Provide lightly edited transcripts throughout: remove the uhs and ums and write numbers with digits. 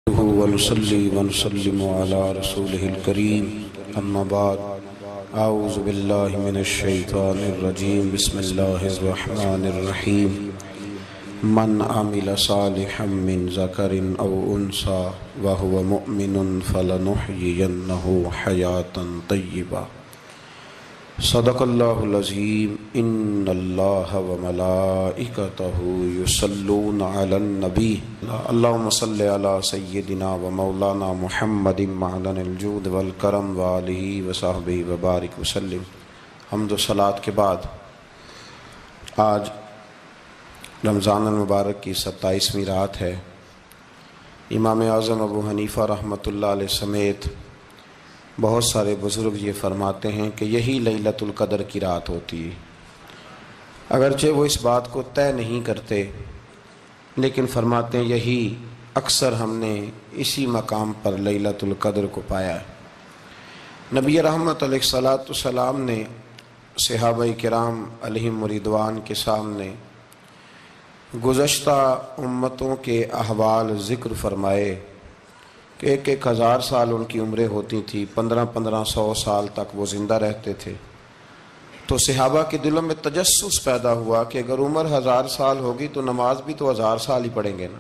ونصلي ونسلم على رسوله الكريم أما بعد أعوذ بالله من الشيطان الرجيم بسم الله الرحمن الرحيم من عمل صالحا من ذكر أو أنثى وهو مؤمن فلنحيينه حياة طيبة صدق اللہ العظیم ان اللہ وملائکتہ یصلون علی النبی اللہم صلی علی سیدنا ومولانا محمد معدن الجود والکرم وآلہ وصحبہ وبارک وسلم۔ حمد و صلاۃ کے بعد آج رمضان المبارک کی 27ویں رات ہے۔ امام اعظم ابو حنیفہ رحمۃ اللہ علیہ سمیت بہت سارے بزرگ یہ فرماتے ہیں کہ یہی لیلۃ القدر کی رات ہوتی ہے، اگرچہ وہ اس بات کو طے نہیں کرتے لیکن فرماتے ہیں یہی اکثر ہم نے اسی مقام پر لیلۃ القدر کو پایا ہے۔ نبی رحمت علیہ الصلاۃ والسلام نے صحابہ کرام علیہم رضوان کے سامنے گزشتہ امتوں کے احوال ذکر فرمائے کہ 1,000 سال ان کی عمریں ہوتی تھی، 1500 سال تک وہ زندہ رہتے تھے۔ تو صحابہ کے دلوں میں تجسس پیدا ہوا کہ اگر عمر 1000 سال ہوگی تو نماز بھی تو 1000 سال ہی پڑھیں گے نا،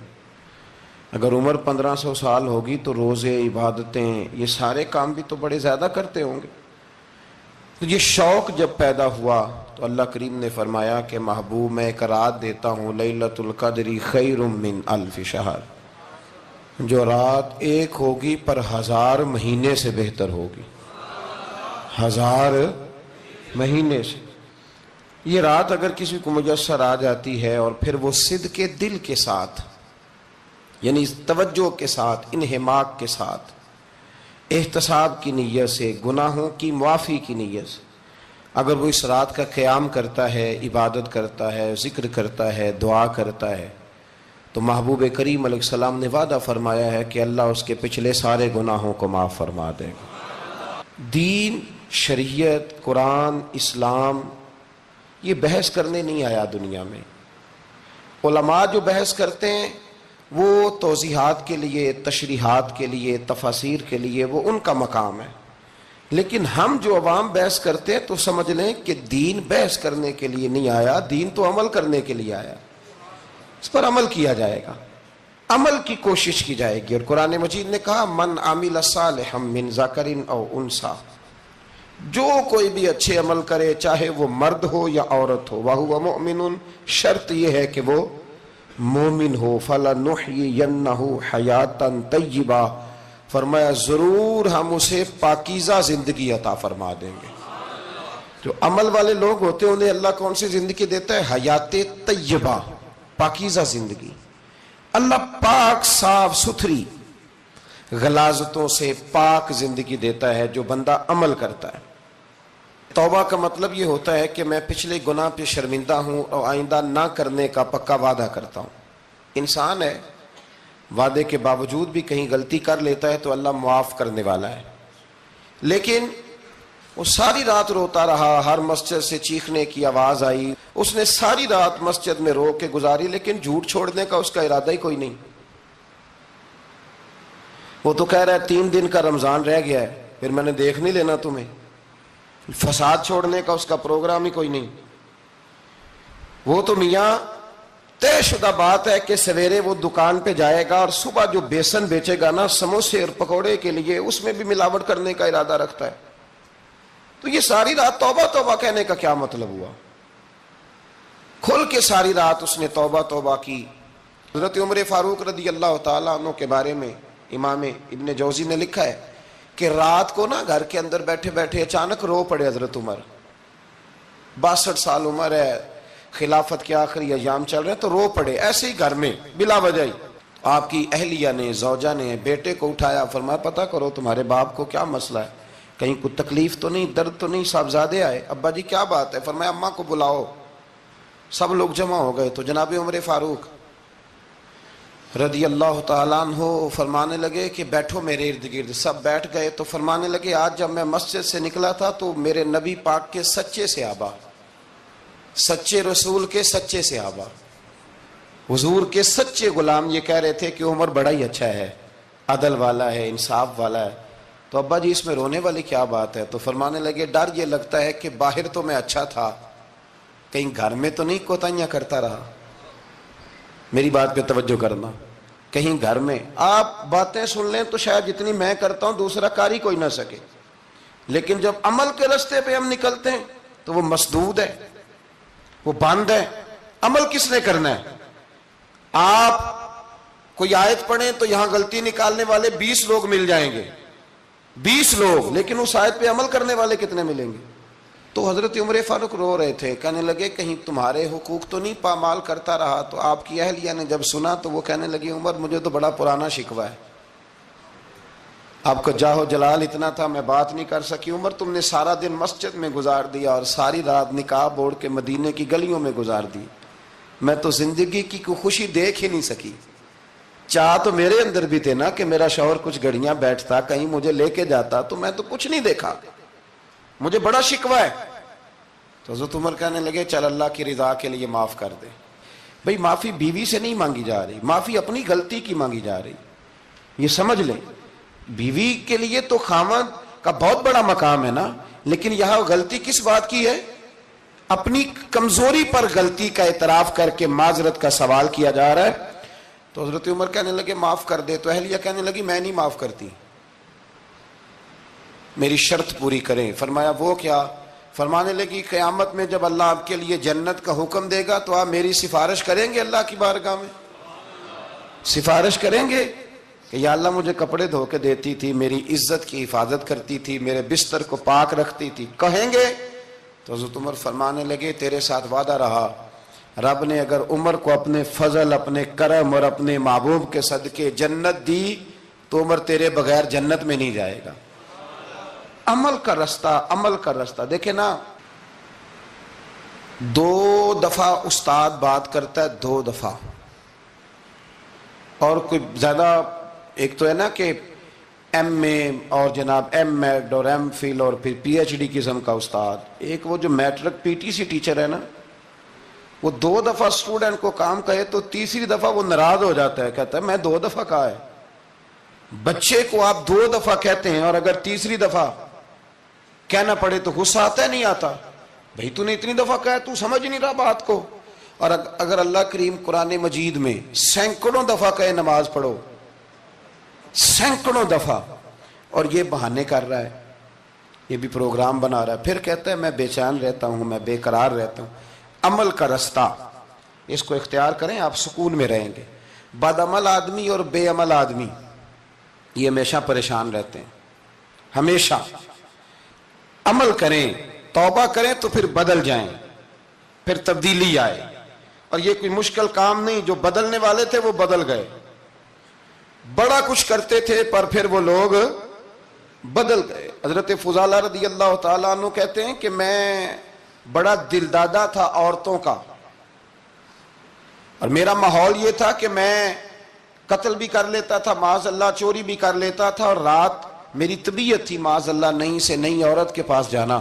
اگر عمر 1500 سال ہوگی تو روزے، عبادتیں، یہ سارے کام بھی تو بڑے زیادہ کرتے ہوں گے۔ تو یہ شوق جب پیدا ہوا تو اللہ کریم نے فرمایا کہ محبوب میں ایک رات دیتا ہوں، لیلۃ القدر خیر من الف شہر، جو رات ایک ہوگی پر 1000 مہینے سے بہتر ہوگی، 1000 مہینے سے۔ یہ رات اگر کسی کو میسر آ جاتی ہے اور پھر وہ صدق دل کے ساتھ، یعنی توجہ کے ساتھ، انہماک کے ساتھ، احتساب کی نیت سے، گناہوں کی معافی کی نیت سے اگر وہ اس رات کا قیام کرتا ہے، عبادت کرتا ہے، ذکر کرتا ہے، دعا کرتا ہے، تو محبوب کریم علیہ السلام نے وعدہ فرمایا ہے کہ اللہ اس کے پچھلے سارے گناہوں کو معاف فرما دے گا۔ دین، شریعت، قرآن، اسلام یہ بحث کرنے نہیں آیا دنیا میں۔ علماء جو بحث کرتے ہیں وہ توضیحات کے لیے، تشریحات کے لیے، تفاسیر کے لیے، وہ ان کا مقام ہے، لیکن ہم جو عوام بحث کرتے ہیں تو سمجھ لیں کہ دین بحث کرنے کے لیے نہیں آیا، دین تو عمل کرنے کے لیے آیا، اس پر عمل کیا جائے گا، عمل کی کوشش کی جائے گی۔ اور قرآن مجید نے کہا من عمل صالحا من ذکر او انثی، جو کوئی بھی اچھے عمل کرے چاہے وہ مرد ہو یا عورت ہو، وہو مؤمن، شرط یہ ہے کہ وہ مومن ہو، فلنحیینہ حیاتا طیبہ، فرمایا ضرور ہم اسے پاکیزہ زندگی عطا فرما دیں گے۔ جو عمل والے لوگ ہوتے ہیں انہیں اللہ کون سی زندگی دیتا ہے؟ حیات طیبہ، پاکیزہ زندگی۔ اللہ پاک، صاف ستھری، غلاظتوں سے پاک زندگی دیتا ہے جو بندہ عمل کرتا ہے۔ توبہ کا مطلب یہ ہوتا ہے کہ میں پچھلے گناہ پہ شرمندہ ہوں اور آئندہ نہ کرنے کا پکا وعدہ کرتا ہوں۔ انسان ہے، وعدے کے باوجود بھی کہیں غلطی کر لیتا ہے تو اللہ معاف کرنے والا ہے، لیکن وہ ساری رات روتا رہا، ہر مسجد سے چیخنے کی آواز آئی، اس نے ساری رات مسجد میں رو کے گزاری، لیکن جھوٹ چھوڑنے کا اس کا ارادہ ہی کوئی نہیں۔ وہ تو کہہ رہا ہے 3 دن کا رمضان رہ گیا ہے، پھر میں نے دیکھ نہیں لینا تمہیں۔ فساد چھوڑنے کا اس کا پروگرام ہی کوئی نہیں۔ وہ تو میاں طے شدہ بات ہے کہ سویرے وہ دکان پہ جائے گا اور صبح جو بیسن بیچے گا نا سموسے اور پکوڑے کے لیے، اس میں بھی ملاوٹ کرنے کا ارادہ رکھتا ہے۔ تو یہ ساری رات توبہ توبہ کہنے کا کیا مطلب ہوا؟ کھل کے ساری رات اس نے توبہ توبہ کی۔ حضرت عمر فاروق رضی اللہ تعالیٰ عنہ کے بارے میں امام ابن جوزی نے لکھا ہے کہ رات کو نا گھر کے اندر بیٹھے بیٹھے اچانک رو پڑے حضرت عمر، 62 سال عمر ہے، خلافت کے آخری ایام چل رہے ہیں، تو رو پڑے ایسے ہی گھر میں بلا وجہ ہی۔ آپ کی اہلیہ نے، زوجہ نے بیٹے کو اٹھایا، فرمایا پتہ کرو تمہارے باپ کو کیا مسئلہ ہے، کہیں کوئی تکلیف تو نہیں، درد تو نہیں، صاحبزادے آئے؟ ابا جی کیا بات ہے؟ فرمایا اماں کو بلاؤ۔ سب لوگ جمع ہو گئے تو جناب عمر فاروق رضی اللہ تعالیٰ عنہ فرمانے لگے کہ بیٹھو میرے ارد گرد۔ سب بیٹھ گئے تو فرمانے لگے آج جب میں مسجد سے نکلا تھا تو میرے نبی پاک کے سچے صحابہ، سچے رسول کے سچے صحابہ، حضور کے سچے غلام یہ کہہ رہے تھے کہ عمر بڑا ہی اچھا ہے، عدل والا ہے، انصاف والا ہے، تو ابا جی اس میں رونے والی کیا بات ہے؟ تو فرمانے لگے ڈر یہ لگتا ہے کہ باہر تو میں اچھا تھا، کہیں گھر میں تو نہیں کوتاہیاں کرتا رہا۔ میری بات پہ توجہ کرنا، کہیں گھر میں آپ باتیں سن لیں تو شاید جتنی میں کرتا ہوں دوسرا کار ہی کوئی نہ سکے، لیکن جب عمل کے راستے پہ ہم نکلتے ہیں تو وہ مسدود ہے، وہ بند ہے۔ عمل کس نے کرنا ہے؟ آپ کوئی آیت پڑھیں تو یہاں غلطی نکالنے والے 20 لوگ مل جائیں گے، 20 لوگ، لیکن اس آیت پہ عمل کرنے والے کتنے ملیں گے؟ تو حضرت عمر فاروق رو رہے تھے، کہنے لگے کہیں تمہارے حقوق تو نہیں پامال کرتا رہا؟ تو آپ کی اہلیہ نے جب سنا تو وہ کہنے لگی عمر مجھے تو بڑا پرانا شکوہ ہے، آپ کا جاہ و جلال اتنا تھا میں بات نہیں کر سکی۔ عمر تم نے سارا دن مسجد میں گزار دیا اور ساری رات نقاب اوڑھ کے مدینے کی گلیوں میں گزار دی، میں تو زندگی کی کوئی خوشی دیکھ ہی نہیں سکی۔ چاہ تو میرے اندر بھی تھے نا کہ میرا شوہر کچھ گھڑیاں بیٹھتا، کہیں مجھے لے کے جاتا، تو میں تو کچھ نہیں دیکھا، مجھے بڑا شکوہ ہے۔ تو حضرت عمر کہنے لگے چل اللہ کی رضا کے لیے معاف کر دے۔ بھئی معافی بیوی سے نہیں مانگی جا رہی، معافی اپنی غلطی کی مانگی جا رہی، یہ سمجھ لیں۔ بیوی کے لیے تو خاوند کا بہت بڑا مقام ہے نا، لیکن یہاں غلطی کس بات کی ہے؟ اپنی کمزوری پر غلطی کا اعتراف کر کے معذرت کا سوال کیا جا رہا ہے۔ تو حضرت عمر کہنے لگے معاف کر دے، تو اہلیہ کہنے لگی میں نہیں معاف کرتی، میری شرط پوری کریں۔ فرمایا وہ کیا؟ فرمانے لگی قیامت میں جب اللہ آپ کے لیے جنت کا حکم دے گا تو آپ میری سفارش کریں گے اللہ کی بارگاہ میں؟ سفارش کریں گے کہ یا اللہ مجھے کپڑے دھو کے دیتی تھی، میری عزت کی حفاظت کرتی تھی، میرے بستر کو پاک رکھتی تھی، کہیں گے؟ تو حضرت عمر فرمانے لگے تیرے ساتھ وعدہ رہا، رب نے اگر عمر کو اپنے فضل، اپنے کرم اور اپنے محبوب کے صدقے جنت دی تو عمر تیرے بغیر جنت میں نہیں جائے گا۔ عمل کا رستہ، عمل کا رستہ دیکھیں نا، 2 دفعہ استاد بات کرتا ہے، 2 دفعہ، اور کوئی زیادہ، ایک تو ہے نا کہ ایم اے اور جناب ایم ایڈ اور ایم فل اور پھر پی ایچ ڈی قسم کا استاد، ایک وہ جو matric P T C teacher ہے نا، وہ 2 دفعہ اسٹوڈنٹ کو کام کہے تو تیسری دفعہ وہ ناراض ہو جاتا ہے، کہتا ہے میں 2 دفعہ کہا ہے۔ بچے کو آپ 2 دفعہ کہتے ہیں اور اگر تیسری دفعہ کہنا پڑے تو غصہ آتا ہے نہیں آتا؟ بھئی تو نے اتنی دفعہ کہا تو سمجھ نہیں رہا بات کو۔ اور اگر اللہ کریم قرآن مجید میں سینکڑوں دفعہ کہے نماز پڑھو، سینکڑوں دفعہ، اور یہ بہانے کر رہا ہے، یہ بھی پروگرام بنا رہا ہے، پھر کہتا ہے میں بے چین رہتا ہوں، میں بے قرار رہتا ہوں۔ عمل کا رستہ اس کو اختیار کریں، آپ سکون میں رہیں گے۔ بد عمل آدمی اور بے عمل آدمی یہ ہمیشہ پریشان رہتے ہیں، ہمیشہ۔ عمل کریں، توبہ کریں تو پھر بدل جائیں، پھر تبدیلی آئے، اور یہ کوئی مشکل کام نہیں، جو بدلنے والے تھے وہ بدل گئے، بڑا کچھ کرتے تھے پر پھر وہ لوگ بدل گئے۔ حضرت فضالہ رضی اللہ تعالیٰ عنہ کہتے ہیں کہ میں بڑا دل دادا تھا عورتوں کا، اور میرا ماحول یہ تھا کہ میں قتل بھی کر لیتا تھا، معاذ اللہ چوری بھی کر لیتا تھا، اور رات میری طبیعت تھی معاذ اللہ نئی سے نئی عورت کے پاس جانا۔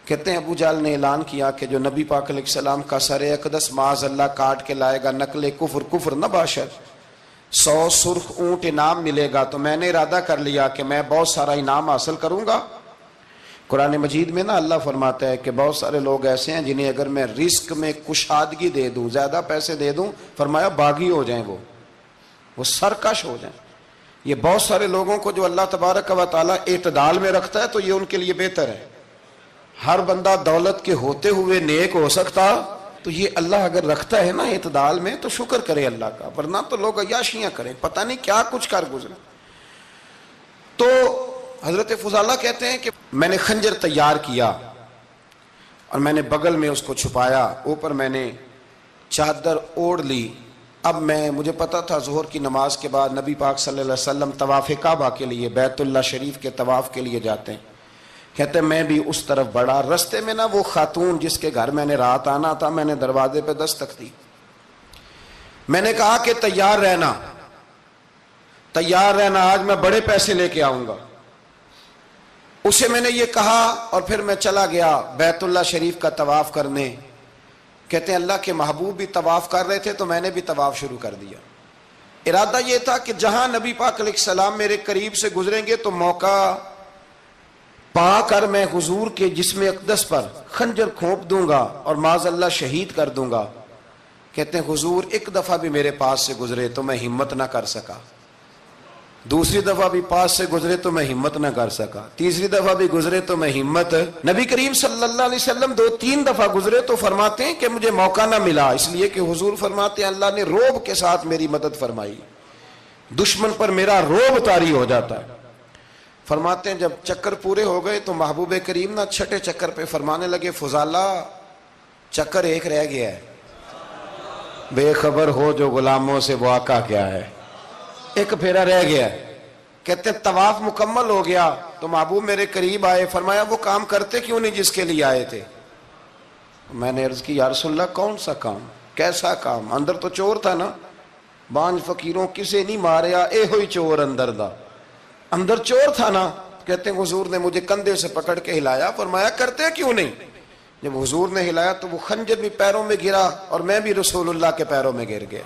کہتے ہیں ابو جہل نے اعلان کیا کہ جو نبی پاک علیہ السلام کا سر اقدس معاذ اللہ کاٹ کے لائے گا، نقل کفر، کفر نہ باشد، 100 سرخ اونٹ انعام ملے گا۔ تو میں نے ارادہ کر لیا کہ میں بہت سارا انعام حاصل کروں گا۔ قرآن مجید میں نا اللہ فرماتا ہے کہ بہت سارے لوگ ایسے ہیں جنہیں اگر میں رزق میں کشادگی دے دوں، زیادہ پیسے دے دوں، فرمایا باغی ہو جائیں، وہ سرکش ہو جائیں۔ یہ بہت سارے لوگوں کو جو اللہ تبارک و تعالیٰ اعتدال میں رکھتا ہے تو یہ ان کے لیے بہتر ہے۔ ہر بندہ دولت کے ہوتے ہوئے نیک ہو سکتا، تو یہ اللہ اگر رکھتا ہے نا اعتدال میں تو شکر کرے اللہ کا، ورنہ تو لوگ عیاشیاں کریں، پتہ نہیں کیا کچھ کر گزرے۔ تو حضرت فضالہ کہتے ہیں کہ میں نے خنجر تیار کیا اور میں نے بغل میں اس کو چھپایا، اوپر میں نے چادر اوڑھ لی۔ اب مجھے پتا تھا ظہر کی نماز کے بعد نبی پاک صلی اللہ علیہ وسلم طواف کعبہ کے لیے، بیت اللہ شریف کے طواف کے لیے جاتے ہیں۔ کہتے ہیں میں بھی اس طرف بڑھا، رستے میں نا وہ خاتون جس کے گھر میں نے رات آنا تھا، میں نے دروازے پہ دستک دی، میں نے کہا کہ تیار رہنا، تیار رہنا، آج میں بڑے پیسے لے کے آؤں گا۔ اسے میں نے یہ کہا اور پھر میں چلا گیا بیت اللہ شریف کا طواف کرنے۔ کہتے ہیں اللہ کے محبوب بھی طواف کر رہے تھے تو میں نے بھی طواف شروع کر دیا۔ ارادہ یہ تھا کہ جہاں نبی پاک علیہ السلام میرے قریب سے گزریں گے تو موقع پا کر میں حضور کے جسم اقدس پر خنجر کھونپ دوں گا اور معاذ اللہ شہید کر دوں گا۔ کہتے ہیں حضور ایک دفعہ بھی میرے پاس سے گزرے تو میں ہمت نہ کر سکا، دوسری دفعہ بھی پاس سے گزرے تو میں ہمت نہ کر سکا، تیسری دفعہ بھی گزرے تو میں ہمت۔ نبی کریم صلی اللہ علیہ وسلم 2-3 دفعہ گزرے تو فرماتے ہیں کہ مجھے موقع نہ ملا، اس لیے کہ حضور فرماتے ہیں اللہ نے رعب کے ساتھ میری مدد فرمائی، دشمن پر میرا رعب طاری ہو جاتا ہے۔ فرماتے ہیں جب چکر پورے ہو گئے تو محبوب کریم نہ چھٹے چکر پہ فرمانے لگے فضالہ چکر ایک رہ گیا ہے، بے خبر ہو جو غلاموں سے وہ آقا کیا ہے، ایک پھیرا رہ گیا ہے۔ کہتے ہیں طواف مکمل ہو گیا تو محبوب میرے قریب آئے، فرمایا وہ کام کرتے کیوں نہیں جس کے لیے آئے تھے؟ میں نے عرض کی یا رسول اللہ کون سا کام، کیسا کام؟ اندر تو چور تھا نا، بانج فقیروں کسے نہیں ماریا اے ہوئی چور اندر دا، اندر چور تھا نا۔ کہتے ہیں حضور نے مجھے کندھے سے پکڑ کے ہلایا، فرمایا کرتے کیوں نہیں؟ جب حضور نے ہلایا تو وہ خنجر بھی پیروں میں گرا اور میں بھی رسول اللہ کے پیروں میں گر گیا۔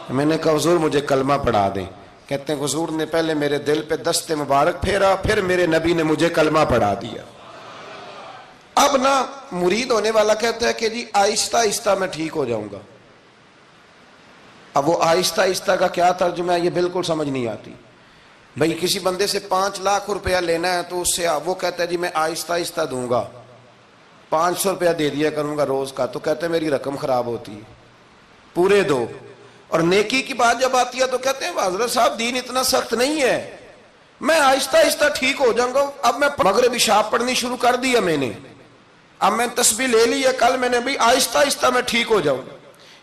میں نے کہا حضور مجھے کلمہ پڑھا دیں۔ کہتے ہیں حضور نے پہلے میرے دل پہ دست مبارک پھیرا، پھر میرے نبی نے مجھے کلمہ پڑھا دیا۔ اب نا مرید ہونے والا کہتا ہے کہ جی آہستہ آہستہ میں ٹھیک ہو جاؤں گا۔ اب وہ آہستہ آہستہ کا کیا ترجمہ ہے یہ بالکل سمجھ نہیں آتی۔ بھئی کسی بندے سے 5 لاکھ روپیہ لینا ہے تو اس سے وہ کہتا ہے جی میں آہستہ آہستہ دوں گا، 500 روپیہ دے دیا کروں گا روز کا، تو کہتے ہیں میری رقم خراب ہوتی ہے، پورے دو۔ اور نیکی کی بات جب آتی ہے تو کہتے ہیں حضرت صاحب دین اتنا سخت نہیں ہے، میں آہستہ آہستہ ٹھیک ہو جاؤں گا۔ اب میں مغرب عشاء پڑھنی شروع کر دیا میں نے، اب میں تسبیح لے لی ہے، کل میں نے بھی آہستہ آہستہ میں ٹھیک ہو جاؤں۔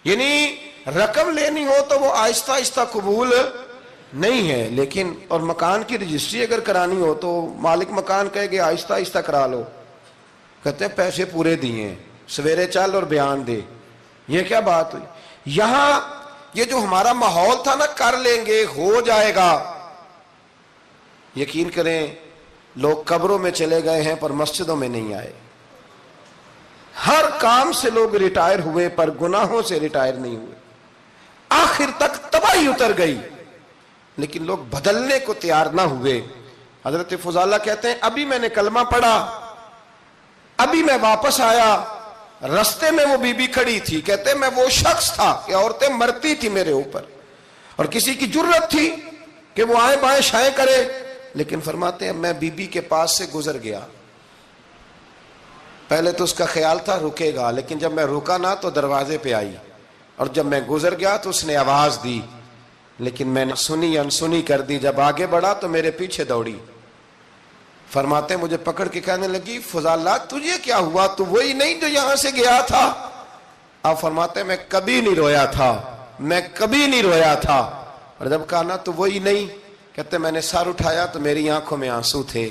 یعنی رقم لینی ہو تو وہ آہستہ آہستہ قبول نہیں ہے، لیکن اور مکان کی رجسٹری اگر کرانی ہو تو مالک مکان کہے گے آہستہ آہستہ کرا لو، کہتے ہیں پیسے پورے دیے، سویرے چل اور بیان دے۔ یہ کیا بات ہوئی؟ یہاں یہ جو ہمارا ماحول تھا نا کر لیں گے ہو جائے گا، یقین کریں لوگ قبروں میں چلے گئے ہیں پر مسجدوں میں نہیں آئے۔ ہر کام سے لوگ ریٹائر ہوئے پر گناہوں سے ریٹائر نہیں ہوئے، آخر تک تباہی اتر گئی لیکن لوگ بدلنے کو تیار نہ ہوئے۔ حضرت فضالہ کہتے ہیں ابھی میں نے کلمہ پڑھا، ابھی میں واپس آیا، رستے میں وہ بی بی کھڑی تھی، کہتے ہیں میں وہ شخص تھا کہ عورتیں مرتی تھی میرے اوپر اور کسی کی جرت تھی کہ وہ آئیں بائیں شائیں کرے، لیکن فرماتے ہیں میں بی بی کے پاس سے گزر گیا۔ پہلے تو اس کا خیال تھا رکے گا، لیکن جب میں رکا نہ تو دروازے پہ آئی، اور جب میں گزر گیا تو اس نے آواز دی، لیکن میں نے سنی انسنی کر دی، جب آگے بڑھا تو میرے پیچھے دوڑی۔ فرماتے ہیں مجھے پکڑ کے کہنے لگی فضالہ تجھے کیا ہوا، تو وہی نہیں جو یہاں سے گیا تھا؟ آپ فرماتے ہیں میں کبھی نہیں رویا تھا، میں کبھی نہیں رویا تھا، اور جب کہا نا تو وہی نہیں، کہتے میں نے سر اٹھایا تو میری آنکھوں میں آنسو تھے،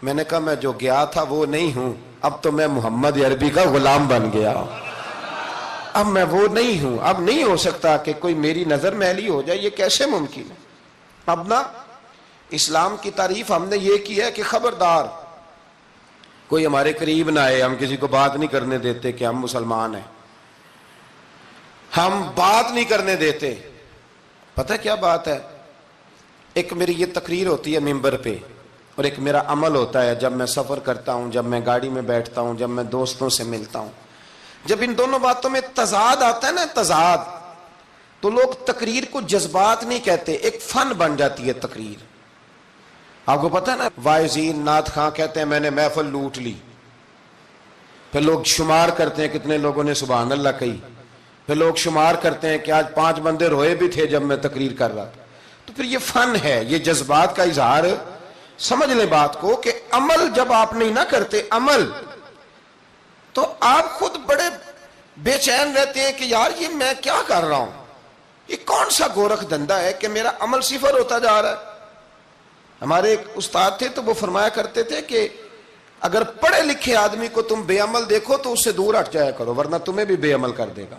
میں نے کہا میں جو گیا تھا وہ نہیں ہوں، اب تو میں محمد عربی کا غلام بن گیا، اب میں وہ نہیں ہوں، اب نہیں ہو سکتا کہ کوئی میری نظر میلی ہو جائے، یہ کیسے ممکن ہے؟ اب نا اسلام کی تعریف ہم نے یہ کی ہے کہ خبردار کوئی ہمارے قریب نہ آئے، ہم کسی کو بات نہیں کرنے دیتے کہ ہم مسلمان ہیں، ہم بات نہیں کرنے دیتے۔ پتہ کیا بات ہے، ایک میری یہ تقریر ہوتی ہے ممبر پہ، اور ایک میرا عمل ہوتا ہے جب میں سفر کرتا ہوں، جب میں گاڑی میں بیٹھتا ہوں، جب میں دوستوں سے ملتا ہوں۔ جب ان دونوں باتوں میں تضاد آتا ہے نا، تضاد، تو لوگ تقریر کو جذبات نہیں کہتے، ایک فن بن جاتی ہے تقریر۔ آپ کو پتہ ہے نا وائزین نعت خواں کہتے ہیں میں نے محفل لوٹ لی، پھر لوگ شمار کرتے ہیں کتنے لوگوں نے سبحان اللہ کہی، پھر لوگ شمار کرتے ہیں کہ آج 5 بندے روئے بھی تھے جب میں تقریر کر رہا تھا۔ تو پھر یہ فن ہے، یہ جذبات کا اظہار۔ سمجھ لیں بات کو کہ عمل جب آپ نہیں نہ کرتے عمل، تو آپ خود بڑے بے چین رہتے ہیں کہ یار یہ میں کیا کر رہا ہوں، یہ کون سا گورکھ دھندا ہے کہ میرا عمل صفر ہوتا جا رہا ہے۔ ہمارے ایک استاد تھے تو وہ فرمایا کرتے تھے کہ اگر پڑھے لکھے آدمی کو تم بے عمل دیکھو تو اس سے دور ہٹ جایا کرو ورنہ تمہیں بھی بے عمل کر دے گا۔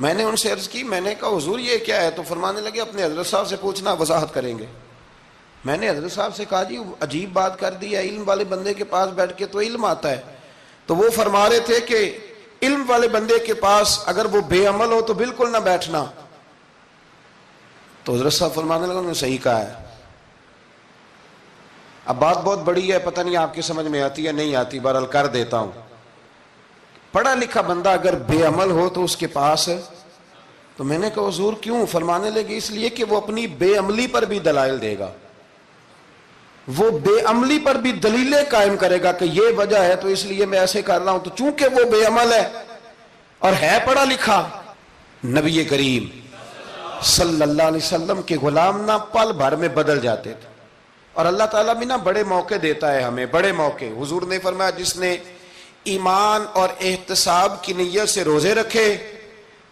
میں نے ان سے عرض کی، میں نے کہا حضور یہ کیا ہے؟ تو فرمانے لگے اپنے حضرت صاحب سے پوچھنا، وضاحت کریں گے۔ میں نے حضرت صاحب سے کہا جی عجیب بات کر دی ہے، علم والے بندے کے پاس بیٹھ کے تو علم آتا ہے۔ تو وہ فرما رہے تھے کہ علم والے بندے کے پاس اگر وہ بے عمل ہو تو بالکل نہ بیٹھنا، تو حضرت صاحب فرمانے لگا انہوں نے صحیح کہا ہے. اب بات بہت بڑی ہے، پتہ نہیں آپ کی سمجھ میں آتی ہے نہیں آتی، بہرحال کر دیتا ہوں. پڑھا لکھا بندہ اگر بے عمل ہو تو اس کے پاس، تو میں نے کہا حضور کیوں؟ فرمانے لگے اس لیے کہ وہ اپنی بے عملی پر بھی دلائل دے گا، وہ بے عملی پر بھی دلیلیں قائم کرے گا کہ یہ وجہ ہے تو اس لیے میں ایسے کر رہا ہوں. تو چونکہ وہ بے عمل ہے اور ہے پڑھا لکھا، نبی کریم صلی اللہ علیہ وسلم کے غلام نہ پل بھر میں بدل جاتے تھے. اور اللہ تعالیٰ بھی نا بڑے موقع دیتا ہے ہمیں، بڑے موقع. حضور نے فرمایا جس نے ایمان اور احتساب کی نیت سے روزے رکھے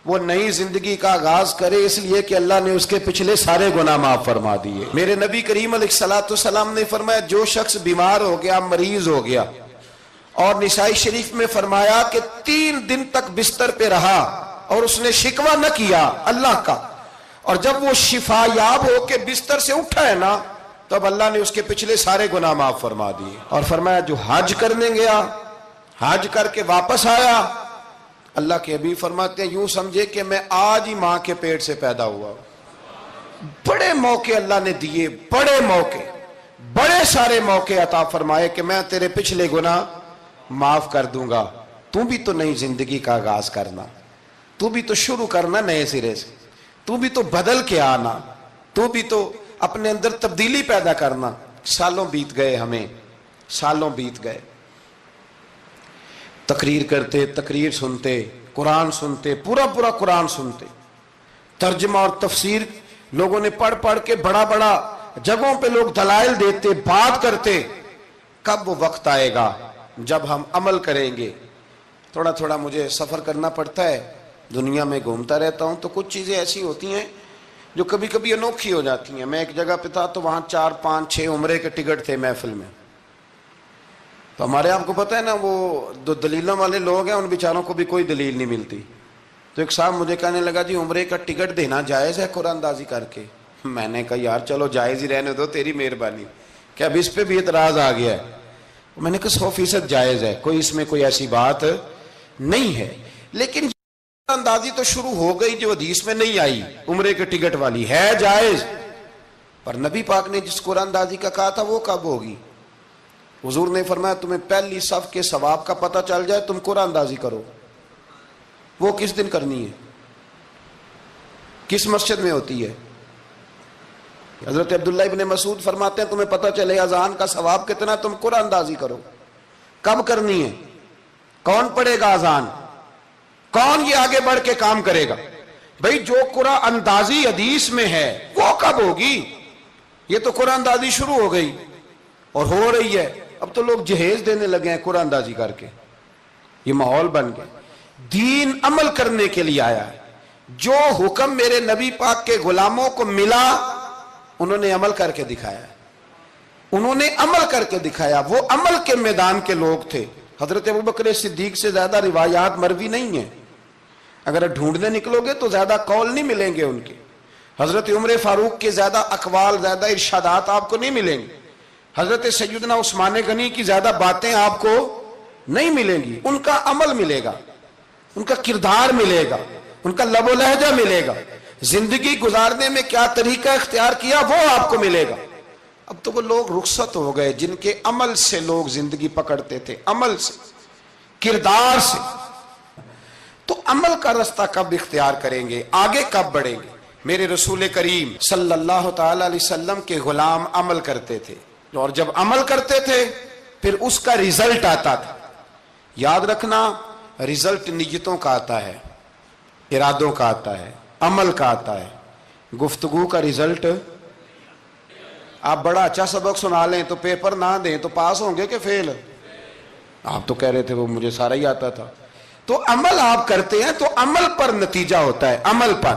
وہ نئی زندگی کا آغاز کرے، اس لیے کہ اللہ نے اس کے پچھلے سارے گناہ معاف فرما دیے. میرے نبی کریم علیہ الصلوۃ والسلام نے فرمایا جو شخص بیمار ہو گیا، مریض ہو گیا، اور نسائی شریف میں فرمایا کہ 3 دن تک بستر پہ رہا اور اس نے شکوہ نہ کیا اللہ کا، اور جب وہ شفا یاب ہو کے بستر سے اٹھا ہے نا، تب اللہ نے اس کے پچھلے سارے گناہ معاف فرما دیے. اور فرمایا جو حج کرنے گیا، حج کر کے واپس آیا، اللہ کے حبیب فرماتے ہیں یوں سمجھے کہ میں آج ہی ماں کے پیٹ سے پیدا ہوا. بڑے موقع اللہ نے دیے، بڑے موقع، بڑے سارے موقع عطا فرمائے کہ میں تیرے پچھلے گناہ معاف کر دوں گا. تو بھی تو نئی زندگی کا آغاز کرنا، تو بھی تو شروع کرنا نئے سرے سے، تو بھی تو بدل کے آنا، تو بھی تو اپنے اندر تبدیلی پیدا کرنا. سالوں بیت گئے، ہمیں سالوں بیت گئے، تقریر کرتے، تقریر سنتے، قرآن سنتے، پورا پورا قرآن سنتے، ترجمہ اور تفسیر لوگوں نے پڑھ پڑھ کے بڑا بڑا جگہوں پہ لوگ دلائل دیتے، بات کرتے. کب وہ وقت آئے گا جب ہم عمل کریں گے؟ تھوڑا تھوڑا مجھے سفر کرنا پڑتا ہے، دنیا میں گھومتا رہتا ہوں، تو کچھ چیزیں ایسی ہوتی ہیں جو کبھی کبھی انوکھی ہو جاتی ہیں. میں ایک جگہ پہ تھا تو وہاں 4 5 6 عمرے کے ٹکٹ تھے محفل میں. تو ہمارے آپ کو پتہ ہے نا وہ جو دلیلوں والے لوگ ہیں ان بیچاروں کو بھی کوئی دلیل نہیں ملتی. تو ایک صاحب مجھے کہنے لگا جی عمرے کا ٹکٹ دینا جائز ہے قرآن اندازی کر کے؟ میں نے کہا یار چلو جائز ہی رہنے دو، تیری مہربانی، کہ اب اس پہ بھی اعتراض آ گیا ہے. میں نے کہا 100% جائز ہے، کوئی اس میں کوئی ایسی بات نہیں ہے. لیکن اندازی تو شروع ہو گئی جو حدیث میں نہیں آئی، عمرے کے ٹکٹ والی ہے جائز، پر نبی پاک نے جس قرآن اندازی کا کہا تھا وہ کب ہوگی؟ حضور نے فرمایا تمہیں پہلی صف کے ثواب کا پتہ چل جائے تم قرآن اندازی کرو. وہ کس دن کرنی ہے؟ کس مسجد میں ہوتی ہے؟ حضرت عبداللہ ابن مسعود فرماتے ہیں تمہیں پتہ چلے اذان کا ثواب کتنا، تم قرآن اندازی کرو. کب کرنی ہے؟ کون پڑھے گا اذان؟ کون یہ آگے بڑھ کے کام کرے گا؟ بھئی جو قرآن اندازی حدیث میں ہے وہ کب ہوگی؟ یہ تو قرآن اندازی شروع ہو گئی اور ہو رہی ہے. اب تو لوگ جہیز دینے لگے ہیں قرآن اندازی کر کے، یہ ماحول بن گیا. دین عمل کرنے کے لیے آیا ہے. جو حکم میرے نبی پاک کے غلاموں کو ملا انہوں نے عمل کر کے دکھایا، انہوں نے عمل کر کے دکھایا. وہ عمل کے میدان کے لوگ تھے. حضرت ابوبکر صدیق سے زیادہ روایات مروی نہیں ہیں، اگر ڈھونڈنے نکلو گے تو زیادہ قول نہیں ملیں گے ان کے. حضرت عمر فاروق کے زیادہ اقوال، زیادہ ارشادات آپ کو نہیں ملیں گے. حضرت سیدنا عثمان غنی کی زیادہ باتیں آپ کو نہیں ملیں گی. ان کا عمل ملے گا، ان کا کردار ملے گا، ان کا لب و لہجہ ملے گا، زندگی گزارنے میں کیا طریقہ اختیار کیا وہ آپ کو ملے گا. اب تو وہ لوگ رخصت ہو گئے جن کے عمل سے لوگ زندگی پکڑتے تھے، عمل سے، کردار سے. تو عمل کا رستہ کب اختیار کریں گے؟ آگے کب بڑھیں گے؟ میرے رسول کریم صلی اللہ تعالی علیہ وسلم کے غلام عمل کرتے تھے، اور جب عمل کرتے تھے پھر اس کا رزلٹ آتا تھا. یاد رکھنا رزلٹ نیتوں کا آتا ہے، ارادوں کا آتا ہے، عمل کا آتا ہے. گفتگو کا رزلٹ، آپ بڑا اچھا سبق سنا لیں تو پیپر نہ دیں تو پاس ہوں گے کہ فیل؟ آپ تو کہہ رہے تھے وہ مجھے سارا ہی آتا تھا. تو عمل آپ کرتے ہیں تو عمل پر نتیجہ ہوتا ہے، عمل پر،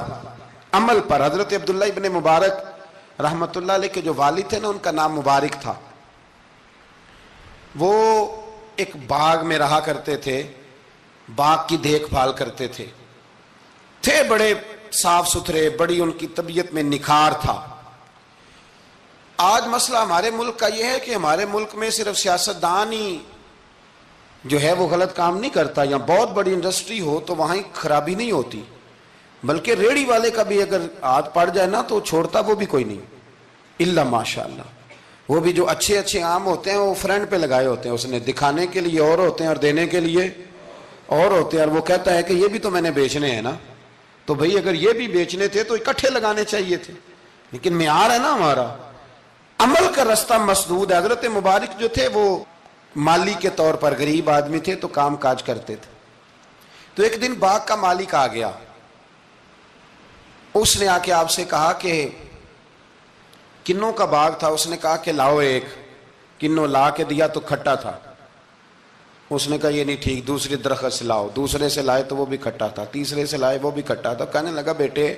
عمل پر. حضرت عبداللہ ابن مبارک رحمت اللہ علیہ کے جو والد تھے نا ان کا نام مبارک تھا. وہ ایک باغ میں رہا کرتے تھے، باغ کی دیکھ بھال کرتے تھے بڑے صاف ستھرے، بڑی ان کی طبیعت میں نکھار تھا. آج مسئلہ ہمارے ملک کا یہ ہے کہ ہمارے ملک میں صرف سیاستدان ہی جو ہے وہ غلط کام نہیں کرتا. یا بہت بڑی انڈسٹری ہو تو وہاں ہی خرابی نہیں ہوتی، بلکہ ریڑھی والے کا بھی اگر ہاتھ پڑ جائے نا تو چھوڑتا وہ بھی کوئی نہیں، الا ماشاء اللہ۔ وہ بھی جو اچھے اچھے آم ہوتے ہیں وہ فرنٹ پہ لگائے ہوتے ہیں، اس نے دکھانے کے لیے اور ہوتے ہیں اور دینے کے لیے اور ہوتے ہیں، اور وہ کہتا ہے کہ یہ بھی تو میں نے بیچنے ہیں نا، تو بھئی اگر یہ بھی بیچنے تھے تو اکٹھے لگانے چاہیے تھے، لیکن معیار ہے نا ہمارا، عمل کا رستہ مسدود ہے۔ حضرت مبارک جو تھے وہ مالی کے طور پر غریب آدمی تھے تو کام کاج کرتے تھے۔ تو ایک دن باغ کا مالک آ گیا، اس نے آ کے آپ سے کہا کہ کنوں کا باغ تھا، اس نے کہا کہ لاؤ ایک، کنوں لا کے دیا تو کھٹا تھا، اس نے کہا یہ نہیں ٹھیک، دوسری درخت سے لاؤ، دوسرے سے لائے تو وہ بھی کھٹا تھا، تیسرے سے لائے وہ بھی کھٹا تھا۔ کہنے لگا بیٹے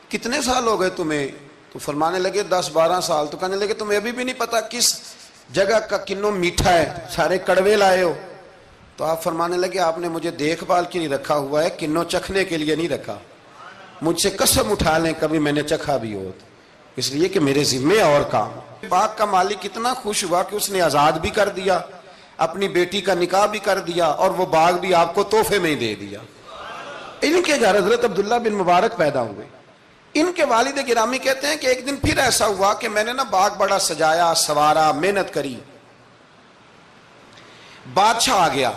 کتنے سال ہو گئے تمہیں؟ تو فرمانے لگے 10-12 سال۔ تو کہنے لگے تمہیں ابھی بھی نہیں پتا کس جگہ کا کنوں میٹھا ہے، سارے کڑوے لائے ہو؟ تو آپ فرمانے لگے آپ نے مجھے دیکھ بھال کے لیے رکھا ہوا ہے، کنوں چکھنے کے لیے نہیں رکھا، مجھ سے قسم اٹھا لیں کبھی میں نے چکھا بھی ہو، اس لیے کہ میرے ذمے اور کام۔ باغ کا مالک اتنا خوش ہوا کہ اس نے آزاد بھی کر دیا، اپنی بیٹی کا نکاح بھی کر دیا، اور وہ باغ بھی آپ کو تحفے میں ہی دے دیا۔ ان کے گھر حضرت عبداللہ بن مبارک پیدا ہوئے۔ ان کے والد گرامی کہتے ہیں کہ ایک دن پھر ایسا ہوا کہ میں نے نا باغ بڑا سجایا سوارا، محنت کری، بادشاہ آ گیا۔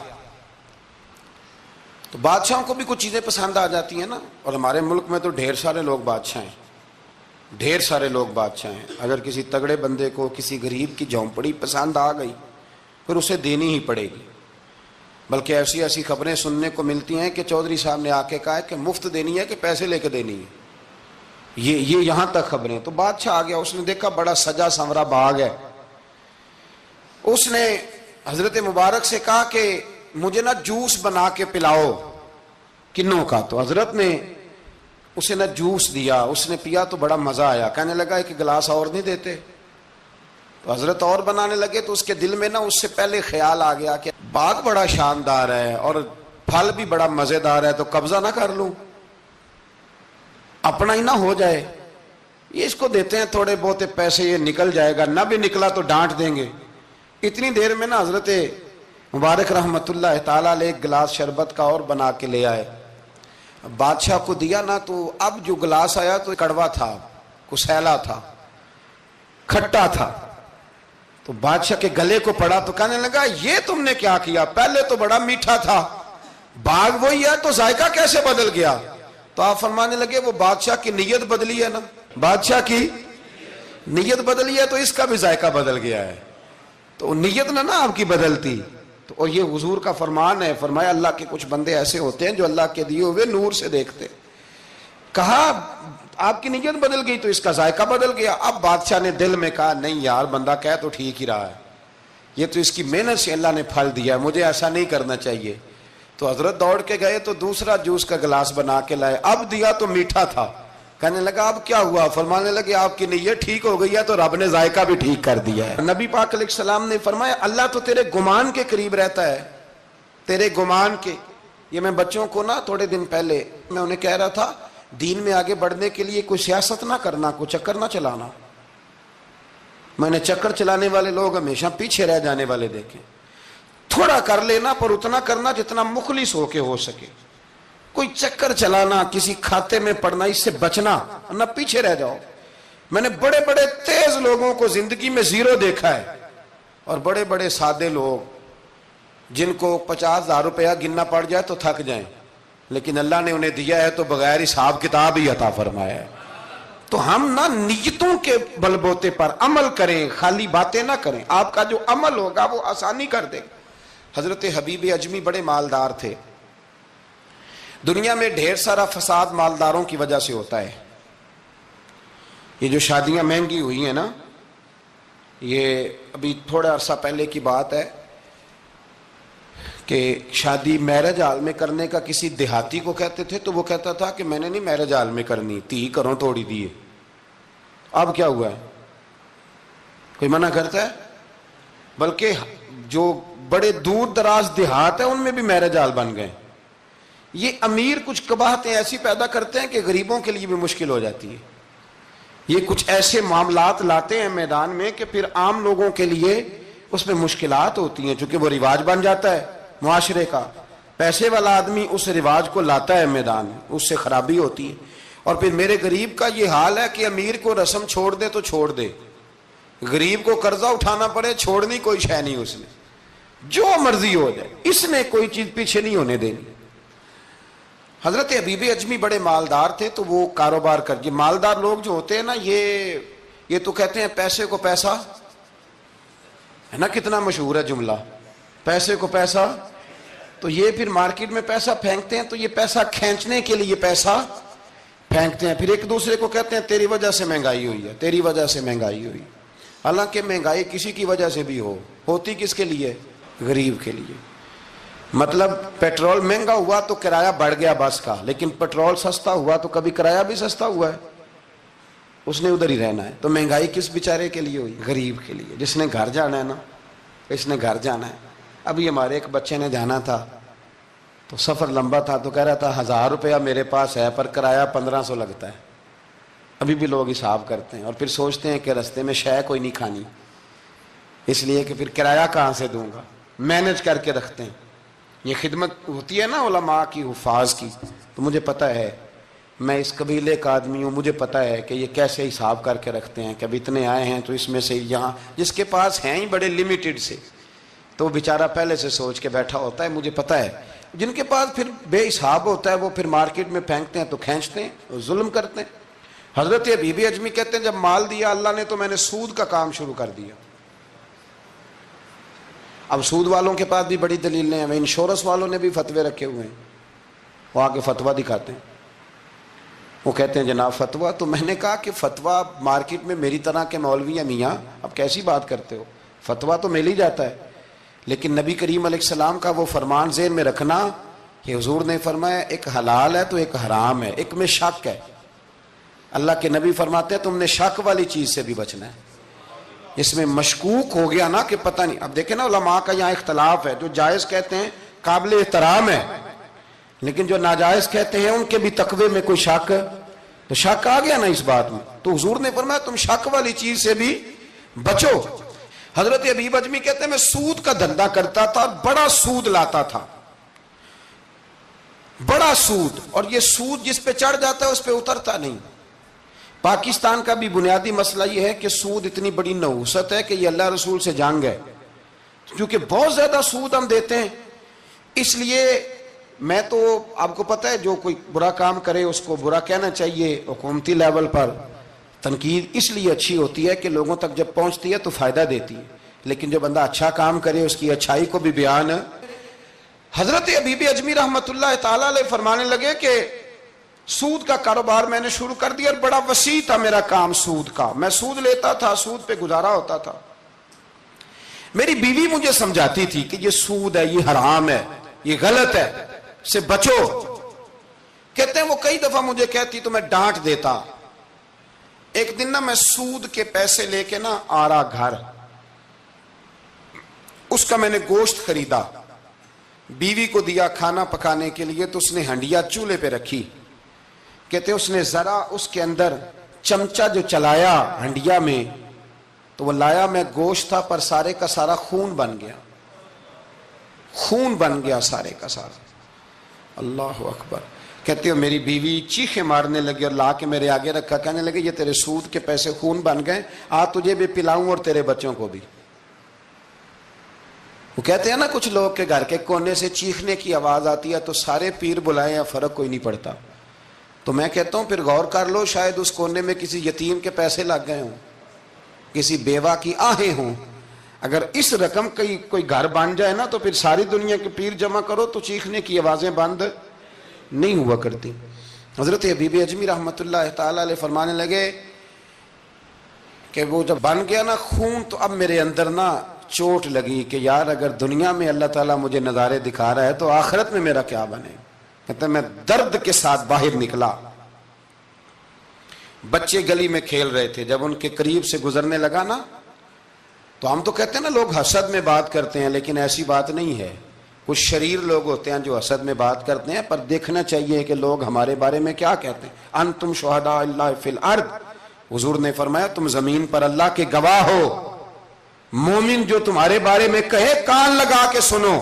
تو بادشاہوں کو بھی کچھ چیزیں پسند آ جاتی ہیں نا، اور ہمارے ملک میں تو ڈھیر سارے لوگ بادشاہ ہیں، ڈھیر سارے لوگ بادشاہ ہیں۔ اگر کسی تگڑے بندے کو کسی غریب کی جھونپڑی پسند آ گئی پھر اسے دینی ہی پڑے گی، بلکہ ایسی ایسی خبریں سننے کو ملتی ہیں کہ چودھری صاحب نے آ کے کہا ہے کہ مفت دینی ہے کہ پیسے لے کے دینی ہے، یہ یہاں تک خبریں۔ تو بادشاہ آ گیا، اس نے دیکھا بڑا سجا سنورا باغ ہے، اس نے حضرت مبارک سے کہا کہ مجھے نا جوس بنا کے پلاؤ کنوں کا۔ تو حضرت نے اسے نا جوس دیا، اس نے پیا تو بڑا مزہ آیا، کہنے لگا ایک گلاس اور نہیں دیتے؟ تو حضرت اور بنانے لگے، تو اس کے دل میں نا اس سے پہلے خیال آ گیا کہ باغ بڑا شاندار ہے اور پھل بھی بڑا مزیدار ہے، تو قبضہ نہ کر لوں، اپنا ہی نہ ہو جائے، یہ اس کو دیتے ہیں تھوڑے بہت پیسے، یہ نکل جائے گا، نہ بھی نکلا تو ڈانٹ دیں گے۔ اتنی دیر میں نا حضرت مبارک رحمت اللہ تعالی علیہ ایک گلاس شربت کا اور بنا کے لے آئے، بادشاہ کو دیا نا، تو اب جو گلاس آیا تو کڑوا تھا، کسیلا تھا، کھٹا تھا۔ تو بادشاہ کے گلے کو پڑا تو کہنے لگا یہ تم نے کیا کیا؟ پہلے تو بڑا میٹھا تھا، باغ وہی ہے تو ذائقہ کیسے بدل گیا؟ تو آپ فرمانے لگے وہ بادشاہ کی نیت بدلی ہے نا، بادشاہ کی نیت بدلی ہے تو اس کا بھی ذائقہ بدل گیا ہے، تو نیت نہ آپ کی بدلتی۔ تو اور یہ حضور کا فرمان ہے، فرمایا اللہ کے کچھ بندے ایسے ہوتے ہیں جو اللہ کے دیے ہوئے نور سے دیکھتے۔ کہا آپ کی نیت بدل گئی تو اس کا ذائقہ بدل گیا۔ اب بادشاہ نے دل میں کہا نہیں یار بندہ کہہ تو ٹھیک ہی رہا ہے، یہ تو اس کی محنت سے اللہ نے پھل دیا ہے، مجھے ایسا نہیں کرنا چاہیے۔ تو حضرت دوڑ کے گئے تو دوسرا جوس کا گلاس بنا کے لائے، اب دیا تو میٹھا تھا، کہنے لگا اب کیا ہوا؟ فرمانے لگے آپ کی نیت ٹھیک ہو گئی ہے تو رب نے ذائقہ بھی ٹھیک کر دیا ہے۔ نبی پاک علیہ السلام نے فرمایا اللہ تو تیرے گمان کے قریب رہتا ہے، تیرے گمان کے۔ یہ میں بچوں کو نا تھوڑے دن پہلے میں انہیں کہہ رہا تھا دین میں آگے بڑھنے کے لیے کوئی سیاست نہ کرنا، کوئی چکر نہ چلانا۔ میں نے چکر چلانے والے لوگ ہمیشہ پیچھے رہ جانے والے دیکھے، تھوڑا کر لینا پر اتنا کرنا جتنا مخلص ہو کے ہو سکے، کوئی چکر چلانا، کسی کھاتے میں پڑنا، اس سے بچنا، نہ پیچھے رہ جاؤ۔ میں نے بڑے بڑے تیز لوگوں کو زندگی میں زیرو دیکھا ہے، اور بڑے بڑے سادے لوگ جن کو 50,000 روپیہ گننا پڑ جائے تو تھک جائیں، لیکن اللہ نے انہیں دیا ہے تو بغیر حساب کتاب ہی عطا فرمایا ہے۔ تو ہم نہ نیتوں کے بل بوتے پر عمل کریں، خالی باتیں نہ کریں، آپ کا جو عمل ہوگا وہ آسانی کر دے۔ حضرت حبیب اجمی بڑے مالدار تھے، دنیا میں ڈھیر سارا فساد مالداروں کی وجہ سے ہوتا ہے۔ یہ جو شادیاں مہنگی ہوئی ہیں نا، یہ ابھی تھوڑا عرصہ پہلے کی بات ہے کہ شادی میرج ہال میں کرنے کا کسی دیہاتی کو کہتے تھے تو وہ کہتا تھا کہ میں نے نہیں میرج ہال میں کرنی، تی کروں توڑی دیے۔ اب کیا ہوا ہے؟ کوئی منع کرتا ہے؟ بلکہ جو بڑے دور دراز دیہات ہیں ان میں بھی میرج ہال بن گئے۔ یہ امیر کچھ قباحتیں ایسی پیدا کرتے ہیں کہ غریبوں کے لیے بھی مشکل ہو جاتی ہے۔ یہ کچھ ایسے معاملات لاتے ہیں میدان میں کہ پھر عام لوگوں کے لیے اس میں مشکلات ہوتی ہیں، چونکہ وہ رواج بن جاتا ہے معاشرے کا۔ پیسے والا آدمی اس رواج کو لاتا ہے میدان میں، اس سے خرابی ہوتی ہے۔ اور پھر میرے غریب کا یہ حال ہے کہ امیر کو رسم چھوڑ دے تو چھوڑ دے، غریب کو قرضہ اٹھانا پڑے چھوڑنی کوئی شے نہیں، اس نے جو مرضی ہو جائے، اس نے کوئی چیز پیچھے نہیں ہونے دینی۔ حضرت حبیب اجمی بڑے مالدار تھے، تو وہ کاروبار کر، یہ مالدار لوگ جو ہوتے ہیں نا، یہ تو کہتے ہیں پیسے کو پیسہ ہے نا، کتنا مشہور ہے جملہ، پیسے کو پیسہ، تو یہ پھر مارکیٹ میں پیسہ پھینکتے ہیں، تو یہ پیسہ کھینچنے کے لیے پیسہ پھینکتے ہیں، پھر ایک دوسرے کو کہتے ہیں تیری وجہ سے مہنگائی ہوئی ہے، تیری وجہ سے مہنگائی ہوئی۔ حالانکہ مہنگائی کسی کی وجہ سے بھی ہوتی کس کے لیے؟ غریب کے لیے۔ مطلب پیٹرول مہنگا ہوا تو کرایہ بڑھ گیا بس کا، لیکن پیٹرول سستا ہوا تو کبھی کرایہ بھی سستا ہوا ہے، اس نے ادھر ہی رہنا ہے۔ تو مہنگائی کس بیچارے کے لیے ہوئی؟ غریب کے لیے، جس نے گھر جانا ہے نا، اس نے گھر جانا ہے۔ ابھی ہمارے ایک بچے نے جانا تھا، تو سفر لمبا تھا، تو کہہ رہا تھا 1000 روپیہ میرے پاس ہے پر کرایہ 1500 لگتا ہے۔ ابھی بھی لوگ حساب کرتے ہیں اور پھر سوچتے ہیں کہ رستے میں شے کوئی نہیں کھانی، اس لیے کہ پھر کرایہ کہاں سے دوں گا، مینج کر کے رکھتے ہیں۔ یہ خدمت ہوتی ہے نا علماء کی، حفاظ کی، تو مجھے پتہ ہے، میں اس قبیلے کا آدمی ہوں، مجھے پتہ ہے کہ یہ کیسے حساب کر کے رکھتے ہیں کہ اب اتنے آئے ہیں تو اس میں سے یہاں، جس کے پاس ہیں ہی بڑے لمیٹڈ سے، تو وہ بیچارہ پہلے سے سوچ کے بیٹھا ہوتا ہے، مجھے پتہ ہے۔ جن کے پاس پھر بے حساب ہوتا ہے وہ پھر مارکیٹ میں پھینکتے ہیں تو کھینچتے ہیں، ظلم کرتے ہیں۔ حضرت حبیب اجمی کہتے ہیں جب مال دیا اللہ نے تو میں نے سود کا کام شروع کر دیا۔ اب سود والوں کے پاس بھی بڑی دلیلیں ہیں، انشورنس والوں نے بھی فتوے رکھے ہوئے ہیں، وہ آگے فتویٰ دکھاتے ہیں، وہ کہتے ہیں جناب فتویٰ، تو میں نے کہا کہ فتویٰ مارکیٹ میں میری طرح کے مولوی ہیں میاں، اب کیسی بات کرتے ہو، فتویٰ تو مل ہی جاتا ہے، لیکن نبی کریم علیہ السلام کا وہ فرمان ذہن میں رکھنا کہ حضور نے فرمایا ایک حلال ہے تو ایک حرام ہے، ایک میں شک ہے۔ اللہ کے نبی فرماتے ہیں تم نے شک والی چیز سے بھی بچنا ہے، اس میں مشکوک ہو گیا نا کہ پتہ نہیں۔ اب دیکھیں نا علماء کا یہاں اختلاف ہے، جو جائز کہتے ہیں قابل احترام ہے، لیکن جو ناجائز کہتے ہیں ان کے بھی تقوی میں کوئی شک، تو شک آ گیا نا اس بات میں، تو حضور نے فرمایا تم شک والی چیز سے بھی بچو۔ حضرت حبیب اجمی کہتے ہیں میں سود کا دھندا کرتا تھا، بڑا سود لاتا تھا، بڑا سود، اور یہ سود جس پہ چڑھ جاتا ہے اس پہ اترتا نہیں۔ پاکستان کا بھی بنیادی مسئلہ یہ ہے کہ سود اتنی بڑی نحوست ہے کہ یہ اللہ رسول سے جنگ ہے، کیونکہ بہت زیادہ سود ہم دیتے ہیں۔ اس لیے میں تو آپ کو پتہ ہے جو کوئی برا کام کرے اس کو برا کہنا چاہیے، حکومتی لیول پر تنقید اس لیے اچھی ہوتی ہے کہ لوگوں تک جب پہنچتی ہے تو فائدہ دیتی ہے، لیکن جو بندہ اچھا کام کرے اس کی اچھائی کو بھی بیان۔ حضرت حبیب اجمی رحمۃ اللہ تعالی علیہ فرمانے لگے کہ سود کا کاروبار میں نے شروع کر دیا اور بڑا وسیع تھا میرا کام سود کا، میں سود لیتا تھا، سود پہ گزارا ہوتا تھا۔ میری بیوی مجھے سمجھاتی تھی کہ یہ سود ہے، یہ حرام ہے، یہ غلط ہے، سے بچو۔ کہتے ہیں وہ کئی دفعہ مجھے کہتی تو میں ڈانٹ دیتا۔ ایک دن نا میں سود کے پیسے لے کے نا آ رہا گھر، اس کا میں نے گوشت خریدا، بیوی کو دیا کھانا پکانے کے لیے، تو اس نے ہنڈیا چولہے پہ رکھی۔ کہتے اس نے ذرا اس کے اندر چمچہ جو چلایا ہنڈیا میں، تو وہ لایا میں گوشت تھا پر سارے کا سارا خون بن گیا، خون بن گیا سارے کا سارا۔ اللہ اکبر۔ کہتے ہو میری بیوی چیخیں مارنے لگی اور لا کے میرے آگے رکھا، کہنے لگے یہ تیرے سود کے پیسے خون بن گئے، آ تجھے بھی پلاؤں اور تیرے بچوں کو بھی۔ وہ کہتے ہیں نا کچھ لوگ کے گھر کے کونے سے چیخنے کی آواز آتی ہے تو سارے پیر بلائیں یا فرق کوئی نہیں پڑتا۔ تو میں کہتا ہوں پھر غور کر لو، شاید اس کونے میں کسی یتیم کے پیسے لگ گئے ہوں، کسی بیوہ کی آہیں ہوں۔ اگر اس رقم کی کوئی گھر بن جائے نا تو پھر ساری دنیا کے پیر جمع کرو تو چیخنے کی آوازیں بند نہیں ہوا کرتی۔ حضرت حبیب اجمی رحمۃ اللہ تعالی علیہ فرمانے لگے کہ وہ جب بن گیا نا خون، تو اب میرے اندر نا چوٹ لگی کہ یار اگر دنیا میں اللہ تعالیٰ مجھے نظارے دکھا رہا ہے تو آخرت میں میرا کیا بنے۔ کہتے ہیں میں درد کے ساتھ باہر نکلا، بچے گلی میں کھیل رہے تھے، جب ان کے قریب سے گزرنے لگا نا تو ہم تو کہتے ہیں نا لوگ حسد میں بات کرتے ہیں، لیکن ایسی بات نہیں ہے۔ کچھ شریر لوگ ہوتے ہیں جو حسد میں بات کرتے ہیں، پر دیکھنا چاہیے کہ لوگ ہمارے بارے میں کیا کہتے ہیں۔ انتم شہداء اللہ فی الارض، حضور نے فرمایا تم زمین پر اللہ کے گواہ ہو۔ مومن جو تمہارے بارے میں کہے کان لگا کے سنو،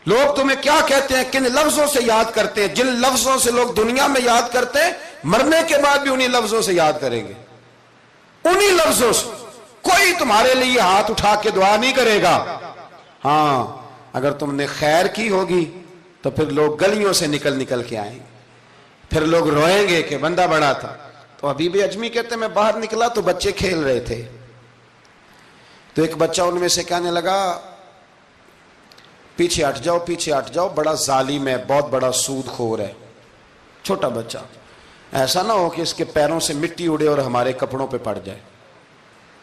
لوگ تمہیں کیا کہتے ہیں، کن لفظوں سے یاد کرتے ہیں؟ جن لفظوں سے لوگ دنیا میں یاد کرتے ہیں، مرنے کے بعد بھی انہی لفظوں سے یاد کریں گے، انہی لفظوں سے۔ کوئی تمہارے لیے ہاتھ اٹھا کے دعا نہیں کرے گا۔ ہاں اگر تم نے خیر کی ہوگی تو پھر لوگ گلیوں سے نکل نکل کے آئیں گے، پھر لوگ روئیں گے کہ بندہ بڑا تھا۔ تو حبیب اجمی کہتے ہیں میں باہر نکلا تو بچے کھیل رہے تھے، تو ایک بچہ ان میں سے کہنے لگا پیچھے ہٹ جاؤ، پیچھے ہٹ جاؤ، بڑا ظالم ہے، بہت بڑا سود خور ہے۔ چھوٹا بچہ، ایسا نہ ہو کہ اس کے پیروں سے مٹی اڑے اور ہمارے کپڑوں پہ پڑ جائے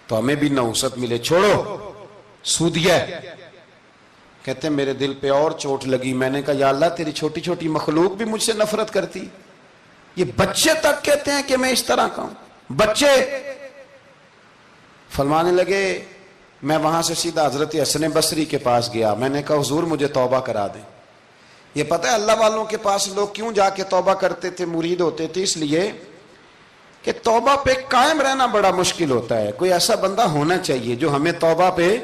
تو ہمیں بھی نحوست ملے، چھوڑو سودیہ ہے۔ کہتے ہیں میرے دل پہ اور چوٹ لگی، میں نے کہا یا اللہ تیری چھوٹی چھوٹی مخلوق بھی مجھ سے نفرت کرتی، یہ بچے تک کہتے ہیں کہ میں اس طرح کا ہوں۔ بچے فرمانے لگے، میں وہاں سے سیدھا حضرت حسن بصری کے پاس گیا، میں نے کہا حضور مجھے توبہ کرا دیں۔ یہ پتہ ہے اللہ والوں کے پاس لوگ کیوں جا کے توبہ کرتے تھے، مرید ہوتے تھے؟ اس لیے کہ توبہ پہ قائم رہنا بڑا مشکل ہوتا ہے، کوئی ایسا بندہ ہونا چاہیے جو ہمیں توبہ پہ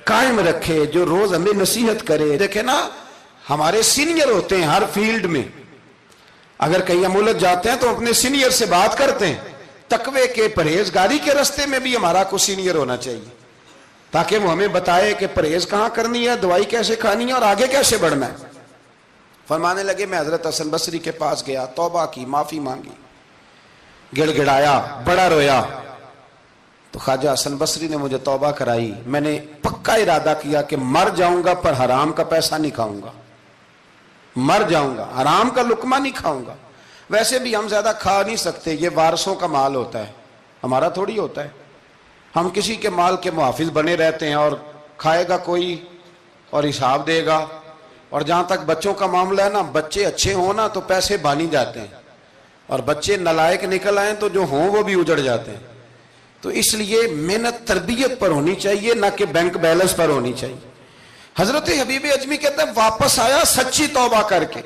قائم رکھے، جو روز ہمیں نصیحت کرے۔ دیکھیں نا، ہمارے سینئر ہوتے ہیں ہر فیلڈ میں، اگر کہیں ہم الجھ جاتے ہیں تو اپنے سینئر سے بات کرتے ہیں۔ تقوی کے پرہیزگاری کے راستے میں بھی ہمارا کوئی سینئر ہونا چاہیے تاکہ وہ ہمیں بتائے کہ پرہیز کہاں کرنی ہے، دوائی کیسے کھانی ہے اور آگے کیسے بڑھنا ہے۔ فرمانے لگے میں حضرت حسن بصری کے پاس گیا، توبہ کی، معافی مانگی، گڑ گڑایا، بڑا رویا، تو خواجہ حسن بصری نے مجھے توبہ کرائی۔ میں نے پکا ارادہ کیا کہ مر جاؤں گا پر حرام کا پیسہ نہیں کھاؤں گا، مر جاؤں گا حرام کا لقمہ نہیں کھاؤں گا۔ ویسے بھی ہم زیادہ کھا نہیں سکتے، یہ وارثوں کا مال ہوتا ہے، ہمارا تھوڑی ہوتا ہے۔ ہم کسی کے مال کے محافظ بنے رہتے ہیں، اور کھائے گا کوئی اور حساب دے گا۔ اور جہاں تک بچوں کا معاملہ ہے نا، بچے اچھے ہوں نا تو پیسے بانی جاتے ہیں، اور بچے نالائق نکل آئیں تو جو ہوں وہ بھی اجڑ جاتے ہیں۔ تو اس لیے محنت تربیت پر ہونی چاہیے، نہ کہ بینک بیلنس پر ہونی چاہیے۔ حضرت حبیب اجمی کہتے ہیں واپس آیا سچی توبہ کر کے،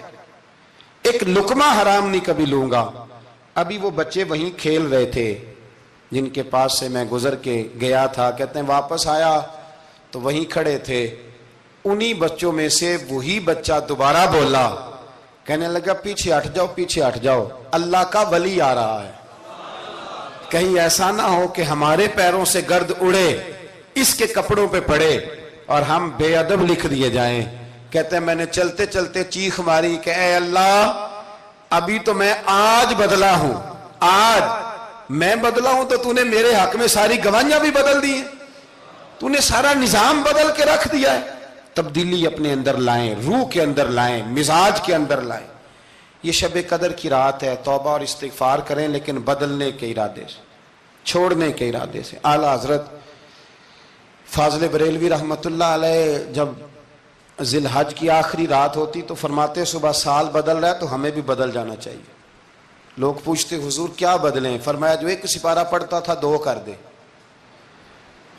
ایک لقمہ حرام نہیں کبھی لوں گا۔ ابھی وہ بچے وہیں کھیل رہے تھے جن کے پاس سے میں گزر کے گیا تھا، کہتے ہیں واپس آیا تو وہیں کھڑے تھے، انہی بچوں میں سے وہی بچہ دوبارہ بولا، کہنے لگا پیچھے ہٹ جاؤ، پیچھے ہٹ جاؤ، اللہ کا ولی آ رہا ہے، کہیں ایسا نہ ہو کہ ہمارے پیروں سے گرد اڑے، اس کے کپڑوں پہ پڑے اور ہم بے ادب لکھ دیے جائیں۔ کہتے ہیں میں نے چلتے چلتے چیخ ماری کہ اے اللہ، ابھی تو میں آج بدلا ہوں، آج میں بدلا ہوں تو تو نے میرے حق میں ساری گواہیاں بھی بدل دی ہیں، تو نے سارا نظام بدل کے رکھ دیا ہے۔ تبدیلی اپنے اندر لائیں، روح کے اندر لائیں، مزاج کے اندر لائیں۔ یہ شب قدر کی رات ہے، توبہ اور استغفار کریں، لیکن بدلنے کے ارادے سے، چھوڑنے کے ارادے سے۔ اعلیٰ حضرت فاضل بریلوی رحمت اللہ علیہ جب ذی الحج کی آخری رات ہوتی تو فرماتے صبح سال بدل رہا ہے تو ہمیں بھی بدل جانا چاہیے۔ لوگ پوچھتے حضور کیا بدلیں؟ فرمایا جو ایک سپارہ پڑھتا تھا 2 کر دے،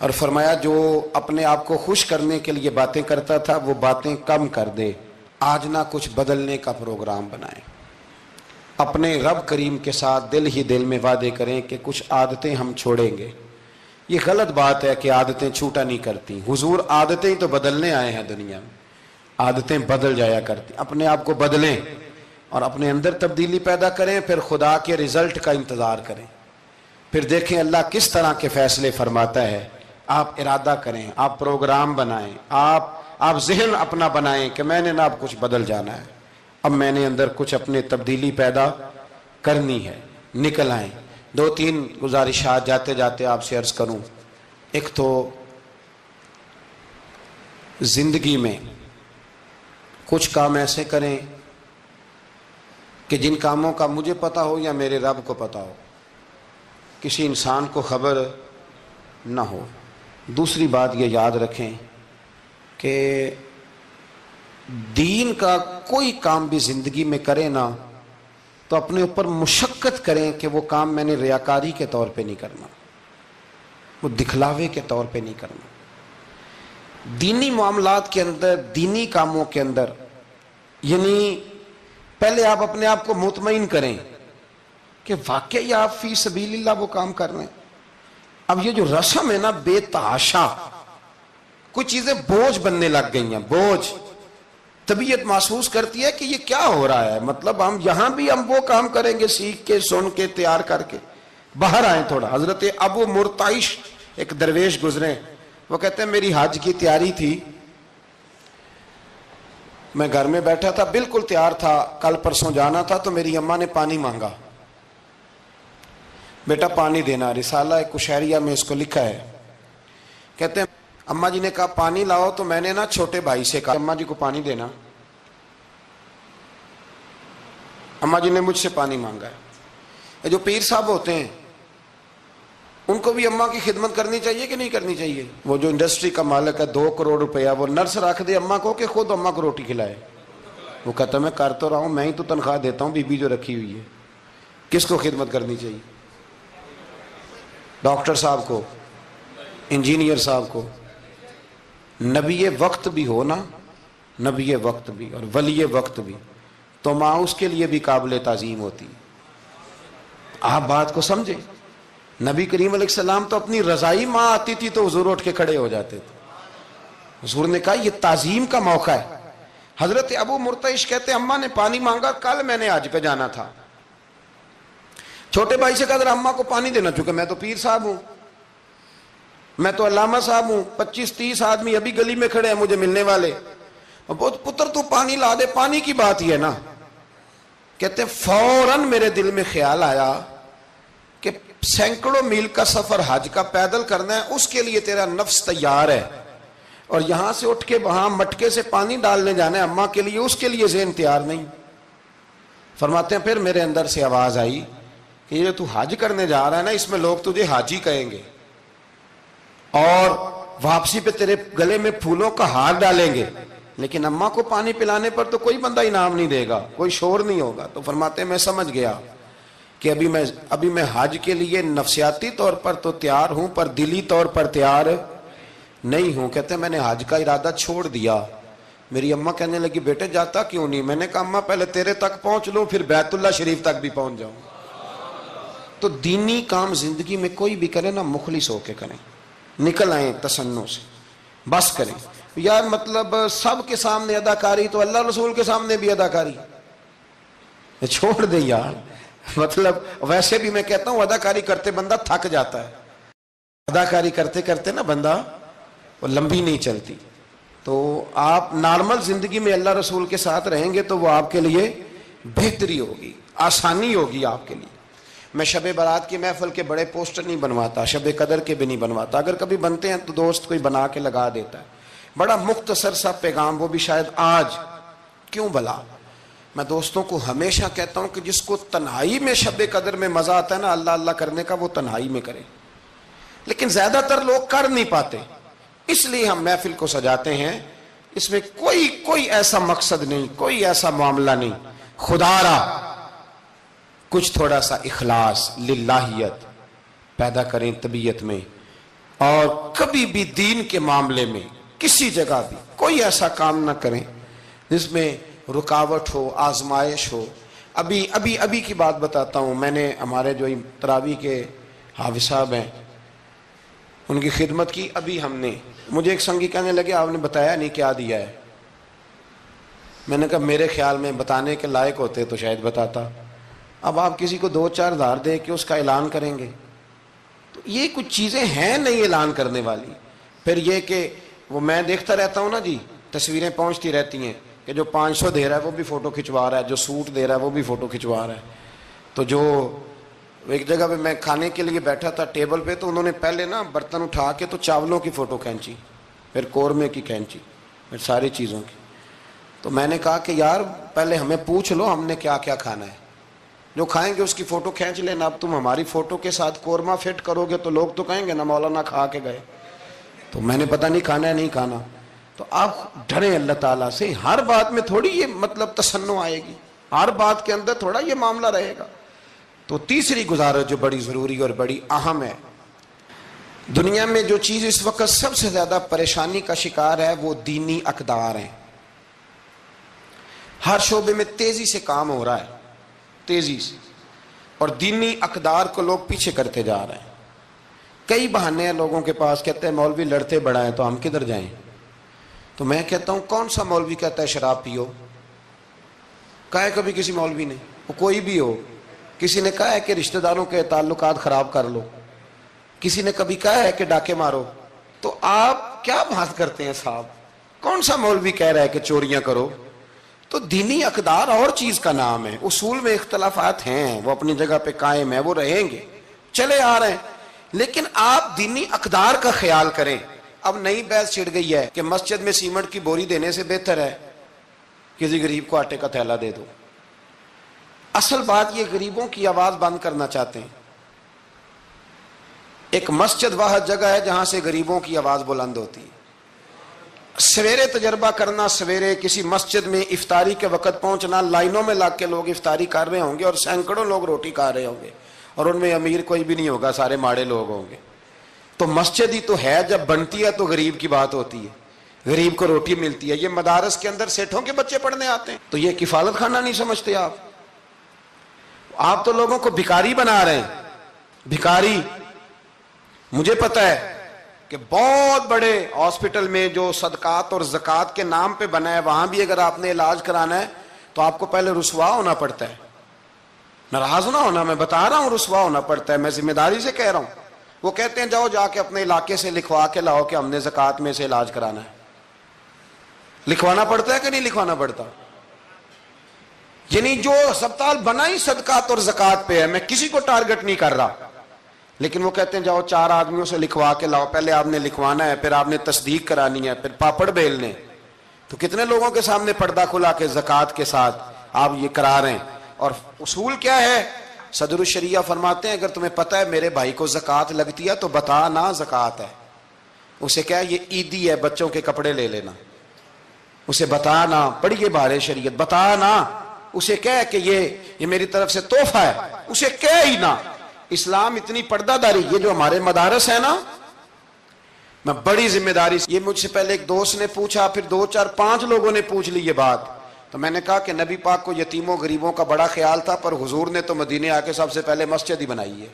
اور فرمایا جو اپنے آپ کو خوش کرنے کے لیے باتیں کرتا تھا وہ باتیں کم کر دے۔ آج نہ کچھ بدلنے کا پروگرام بنائیں، اپنے رب کریم کے ساتھ دل ہی دل میں وعدے کریں کہ کچھ عادتیں ہم چھوڑیں گے۔ یہ غلط بات ہے کہ عادتیں چھوٹا نہیں کرتی، حضور عادتیں ہی تو بدلنے آئے ہیں دنیا میں، عادتیں بدل جایا کرتی۔ اپنے آپ کو بدلیں اور اپنے اندر تبدیلی پیدا کریں، پھر خدا کے رزلٹ کا انتظار کریں، پھر دیکھیں اللہ کس طرح کے فیصلے فرماتا ہے۔ آپ ارادہ کریں، آپ پروگرام بنائیں، آپ ذہن اپنا بنائیں کہ میں نے نا اب کچھ بدل جانا ہے، اب میں نے اندر کچھ اپنے تبدیلی پیدا کرنی ہے، نکل آئیں۔ 2-3 گزارشات جاتے جاتے آپ سے عرض کروں۔ ایک تو زندگی میں کچھ کام ایسے کریں کہ جن کاموں کا مجھے پتا ہو یا میرے رب کو پتا ہو، کسی انسان کو خبر نہ ہو۔ دوسری بات یہ یاد رکھیں کہ دین کا کوئی کام بھی زندگی میں کرے نا تو اپنے اوپر مشقت کریں کہ وہ کام میں نے ریاکاری کے طور پہ نہیں کرنا، وہ دکھلاوے کے طور پہ نہیں کرنا۔ دینی معاملات کے اندر، دینی کاموں کے اندر، یعنی پہلے آپ اپنے آپ کو مطمئن کریں کہ واقعی آپ فی سبیل اللہ وہ کام کر رہے ہیں۔ اب یہ جو رسم ہے نا بے تحاشا، کچھ چیزیں بوجھ بننے لگ گئی ہیں، بوجھ طبیعت محسوس کرتی ہے کہ یہ کیا ہو رہا ہے، مطلب ہم یہاں بھی ہم وہ کام کریں گے سیکھ کے سن کے تیار کر کے، باہر آئیں تھوڑا۔ حضرت ابو مرتعش ایک درویش گزرے، وہ کہتے ہیں میری حج کی تیاری تھی، میں گھر میں بیٹھا تھا بالکل تیار تھا، کل پرسوں جانا تھا، تو میری اماں نے پانی مانگا، بیٹا پانی دینا۔ رسالہ کشیریہ میں اس کو لکھا ہے، کہتے ہیں اماں جی نے کہا پانی لاؤ، تو میں نے نا چھوٹے بھائی سے کہا اماں جی کو پانی دینا، اماں جی نے مجھ سے پانی مانگا ہے۔ یہ جو پیر صاحب ہوتے ہیں ان کو بھی اماں کی خدمت کرنی چاہیے کہ نہیں کرنی چاہیے؟ وہ جو انڈسٹری کا مالک ہے 2 کروڑ روپیہ وہ نرس رکھ دے اماں کو کہ خود اماں کو روٹی کھلائے؟ وہ کہتا میں کر تو رہا ہوں، میں ہی تو تنخواہ دیتا ہوں، بی بی جو رکھی ہوئی ہے۔ کس کو خدمت کرنی چاہیے؟ ڈاکٹر صاحب کو، انجینئر صاحب کو؟ نبی وقت بھی ہونا، نبی وقت بھی اور ولی وقت بھی، تو ماں اس کے لیے بھی قابل تعظیم ہوتی۔ آپ بات کو سمجھے؟ نبی کریم علیہ السلام تو اپنی رضائی ماں آتی تھی تو حضور اٹھ کے کھڑے ہو جاتے تھے۔ حضور نے کہا یہ تعظیم کا موقع ہے۔ حضرت ابو مرتعش کہتے ہیں اماں نے پانی مانگا، کل میں نے حج پہ جانا تھا، چھوٹے بھائی سے کہا ذرا اماں کو پانی دینا، چونکہ میں تو پیر صاحب ہوں، میں تو علامہ صاحب ہوں، 25-30 آدمی ابھی گلی میں کھڑے ہیں مجھے ملنے والے، پتر تو پانی لا دے، پانی کی بات ہی ہے نا۔ کہتے ہیں فوراً میرے دل میں خیال آیا کہ سینکڑوں میل کا سفر حج کا پیدل کرنا ہے، اس کے لیے تیرا نفس تیار ہے، اور یہاں سے اٹھ کے وہاں مٹکے سے پانی ڈالنے جانا ہے اماں کے لیے، اس کے لیے ذہن تیار نہیں۔ فرماتے ہیں پھر میرے اندر سے آواز آئی کہ یہ تو حج کرنے جا رہا ہے نا، اس میں لوگ تجھے حاجی کہیں گے، اور واپسی پہ تیرے گلے میں پھولوں کا ہار ڈالیں گے، لیکن اماں کو پانی پلانے پر تو کوئی بندہ انعام نہیں دے گا، کوئی شور نہیں ہوگا۔ تو فرماتے ہیں میں سمجھ گیا کہ ابھی میں حج کے لیے نفسیاتی طور پر تو تیار ہوں پر دلی طور پر تیار نہیں ہوں۔ کہتے ہیں میں نے حج کا ارادہ چھوڑ دیا۔ میری اماں کہنے لگی بیٹے جاتا کیوں نہیں؟ میں نے کہا اماں پہلے تیرے تک پہنچ لوں پھر بیت اللہ شریف تک بھی پہنچ جاؤں۔ تو دینی کام زندگی میں کوئی بھی کرے نا مخلص ہو کے کریں، نکل آئیں تسنوں سے، بس کریں۔ یار مطلب سب کے سامنے اداکاری تو اللہ رسول کے سامنے بھی اداکاری چھوڑ دے یار، مطلب ویسے بھی میں کہتا ہوں اداکاری کرتے بندہ تھک جاتا ہے، اداکاری کرتے کرتے نا بندہ وہ لمبی نہیں چلتی۔ تو آپ نارمل زندگی میں اللہ رسول کے ساتھ رہیں گے تو وہ آپ کے لیے بہتری ہوگی، آسانی ہوگی آپ کے لیے۔ میں شب برات کی محفل کے بڑے پوسٹر نہیں بنواتا، شب قدر کے بھی نہیں بنواتا، اگر کبھی بنتے ہیں تو دوست کوئی بنا کے لگا دیتا ہے، بڑا مختصر سا پیغام، وہ بھی شاید آج کیوں بلا۔ میں دوستوں کو ہمیشہ کہتا ہوں کہ جس کو تنہائی میں شب قدر میں مزہ آتا ہے نا اللہ اللہ کرنے کا، وہ تنہائی میں کرے، لیکن زیادہ تر لوگ کر نہیں پاتے، اس لیے ہم محفل کو سجاتے ہیں۔ اس میں کوئی ایسا مقصد نہیں، کوئی ایسا معاملہ نہیں، خدا را کچھ تھوڑا سا اخلاص للہیت پیدا کریں طبیعت میں، اور کبھی بھی دین کے معاملے میں کسی جگہ بھی کوئی ایسا کام نہ کریں جس میں رکاوٹ ہو، آزمائش ہو۔ ابھی کی بات بتاتا ہوں، میں نے ہمارے جو تراویح کے حافظ صاحب ہیں ان کی خدمت کی، ابھی ہم نے، مجھے ایک سنگی کہنے لگے آپ نے بتایا نہیں کیا دیا ہے۔ میں نے کہا میرے خیال میں بتانے کے لائق ہوتے تو شاید بتاتا، اب آپ کسی کو 2-4 ہزار دے کے اس کا اعلان کریں گے تو یہ کچھ چیزیں ہیں نہیں اعلان کرنے والی۔ پھر یہ کہ وہ میں دیکھتا رہتا ہوں نا جی، تصویریں پہنچتی رہتی ہیں کہ جو 500 دے رہا ہے وہ بھی فوٹو کھنچوا رہا ہے، جو سوٹ دے رہا ہے وہ بھی فوٹو کھنچوا رہا ہے۔ تو جو ایک جگہ پہ میں کھانے کے لیے بیٹھا تھا ٹیبل پہ، تو انہوں نے پہلے نا برتن اٹھا کے تو چاولوں کی فوٹو کھینچی، پھر قورمے کی کھینچی، پھر ساری چیزوں کی۔ تو میں نے کہا کہ یار پہلے ہمیں پوچھ لو ہم نے کیا کیا کھانا ہے، جو کھائیں گے اس کی فوٹو کھینچ لینا۔ اب تم ہماری فوٹو کے ساتھ قورمہ فٹ کرو گے تو لوگ تو کہیں گے نا مولانا کھا کے گئے، تو میں نے پتہ نہیں کھانا ہے نہیں کھانا۔ تو آپ ڈریں اللہ تعالیٰ سے، ہر بات میں تھوڑی یہ مطلب تسنع آئے گی، ہر بات کے اندر تھوڑا یہ معاملہ رہے گا۔ تو تیسری گزارش جو بڑی ضروری اور بڑی اہم ہے، دنیا میں جو چیز اس وقت سب سے زیادہ پریشانی کا شکار ہے وہ دینی اقدار ہیں۔ ہر شعبے میں تیزی سے کام ہو رہا ہے، تیزی سے، اور دینی اقدار کو لوگ پیچھے کرتے جا رہے ہیں۔ کئی بہانے ہیں لوگوں کے پاس، کہتے ہیں مولوی لڑتے بڑا ہیں تو ہم کدھر جائیں، تو میں کہتا ہوں کون سا مولوی کہتا ہے شراب پیو؟ کہا ہے کبھی کسی مولوی نے؟ وہ کوئی بھی ہو. کسی نے کہا ہے کہ رشتہ داروں کے تعلقات خراب کر لو؟ کسی نے کبھی کہا ہے کہ ڈاکے مارو؟ تو آپ کیا بات کرتے ہیں صاحب؟ کون سا مولوی کہہ رہا ہے کہ چوریاں کرو؟ تو دینی اقدار اور چیز کا نام ہے. اصول میں اختلافات ہیں، وہ اپنی جگہ پہ قائم ہیں، وہ رہیں گے، چلے آ رہے ہیں، لیکن آپ دینی اقدار کا خیال کریں. اب نئی بحث چھڑ گئی ہے کہ مسجد میں سیمنٹ کی بوری دینے سے بہتر ہے کسی غریب کو آٹے کا تھیلا دے دو. اصل بات یہ غریبوں کی آواز بند کرنا چاہتے ہیں. ایک مسجد واحد جگہ ہے جہاں سے غریبوں کی آواز بلند ہوتی ہے. سویرے تجربہ کرنا، سویرے کسی مسجد میں افطاری کے وقت پہنچنا، لائنوں میں لگ کے لوگ افطاری کر رہے ہوں گے اور سینکڑوں لوگ روٹی کھا رہے ہوں گے، اور ان میں امیر کوئی بھی نہیں ہوگا، سارے ماڑے لوگ ہوں گے. تو مسجد ہی تو ہے، جب بنتی ہے تو غریب کی بات ہوتی ہے، غریب کو روٹی ملتی ہے. یہ مدارس کے اندر سیٹھوں کے بچے پڑھنے آتے ہیں، تو یہ کفالت خانہ نہیں سمجھتے آپ؟ آپ تو لوگوں کو بھکاری بنا رہے ہیں، بھکاری. مجھے پتہ ہے کہ بہت بڑے ہاسپٹل میں جو صدقات اور زکوٰۃ کے نام پہ بنا ہے، وہاں بھی اگر آپ نے علاج کرانا ہے تو آپ کو پہلے رسوا ہونا پڑتا ہے. ناراض نہ ہونا، میں بتا رہا ہوں رسوا ہونا پڑتا ہے، میں ذمہ داری سے کہہ رہا ہوں. وہ کہتے ہیں جاؤ جا کے اپنے علاقے سے لکھوا کے لاؤ کہ ہم نے زکوٰۃ میں سے علاج کرانا ہے. لکھوانا پڑتا ہے کہ نہیں لکھوانا پڑتا؟ یعنی جو ہسپتال بنا ہی صدقات اور زکوٰۃ پہ ہے، میں کسی کو ٹارگٹ نہیں کر رہا، لیکن وہ کہتے ہیں جاؤ 4 آدمیوں سے لکھوا کے لاؤ. پہلے آپ نے لکھوانا ہے، پھر آپ نے تصدیق کرانی ہے، پھر پاپڑ بیلنے. تو کتنے لوگوں کے سامنے پردہ کھلا کے زکوٰۃ کے ساتھ آپ یہ کرا رہے ہیں. اور اصول کیا ہے؟ صدر الشریعہ فرماتے ہیں اگر تمہیں پتہ ہے میرے بھائی کو زکوٰۃ لگتی ہے تو بتا نا زکوٰۃ ہے. اسے کیا ہے یہ عیدی ہے، بچوں کے کپڑے لے لینا. اسے بتا نا، پڑھیے بارے شریعت، بتا نا. اسے کہہ کہ یہ میری طرف سے تحفہ ہے، اسے کہہ ہی نا. اسلام اتنی پردہ داری. یہ جو ہمارے مدارس ہیں نا، میں بڑی ذمہ داری سے، یہ مجھ سے پہلے ایک دوست نے پوچھا، پھر 2 4 5 لوگوں نے پوچھ لی یہ بات. تو میں نے کہا کہ نبی پاک کو یتیموں غریبوں کا بڑا خیال تھا، پر حضور نے تو مدینے آ کے سب سے پہلے مسجد ہی بنائی ہے.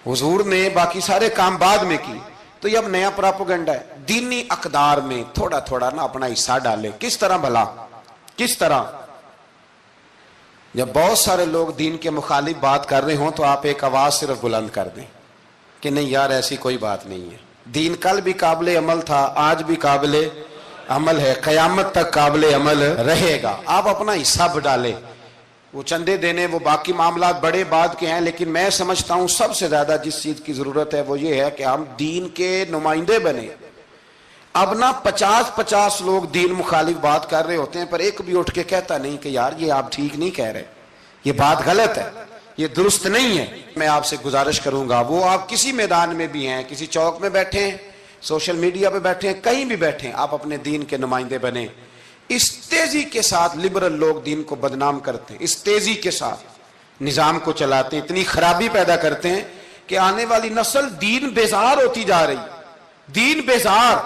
حضور نے باقی سارے کام بعد میں کی. تو یہ اب نیا پراپوگنڈا ہے. دینی اقدار میں تھوڑا تھوڑا نا اپنا حصہ ڈالے. کس طرح بھلا؟ کس طرح؟ جب بہت سارے لوگ دین کے مخالف بات کر رہے ہوں تو آپ ایک آواز صرف بلند کر دیں کہ نہیں یار ایسی کوئی بات نہیں ہے. دین کل بھی قابل عمل تھا، آج بھی قابل عمل ہے، قیامت تک قابل عمل رہے گا. آپ اپنا حصہ ڈالیں. وہ چندے دینے، وہ باقی معاملات بڑے بعد کے ہیں، لیکن میں سمجھتا ہوں سب سے زیادہ جس چیز کی ضرورت ہے وہ یہ ہے کہ ہم دین کے نمائندے بنے. اب نہ 50 لوگ دین مخالف بات کر رہے ہوتے ہیں، پر ایک بھی اٹھ کے کہتا نہیں کہ یار یہ آپ ٹھیک نہیں کہہ رہے، یہ بات غلط ہے، یہ درست نہیں ہے. میں آپ سے گزارش کروں گا، وہ آپ کسی میدان میں بھی ہیں، کسی چوک میں بیٹھے ہیں، سوشل میڈیا پہ بیٹھے ہیں، کہیں بھی بیٹھے ہیں، آپ اپنے دین کے نمائندے بنیں. اس تیزی کے ساتھ لبرل لوگ دین کو بدنام کرتے ہیں، اس تیزی کے ساتھ نظام کو چلاتے ہیں، اتنی خرابی پیدا کرتے ہیں کہ آنے والی نسل دین بیزار ہوتی جا رہی. دین بیزار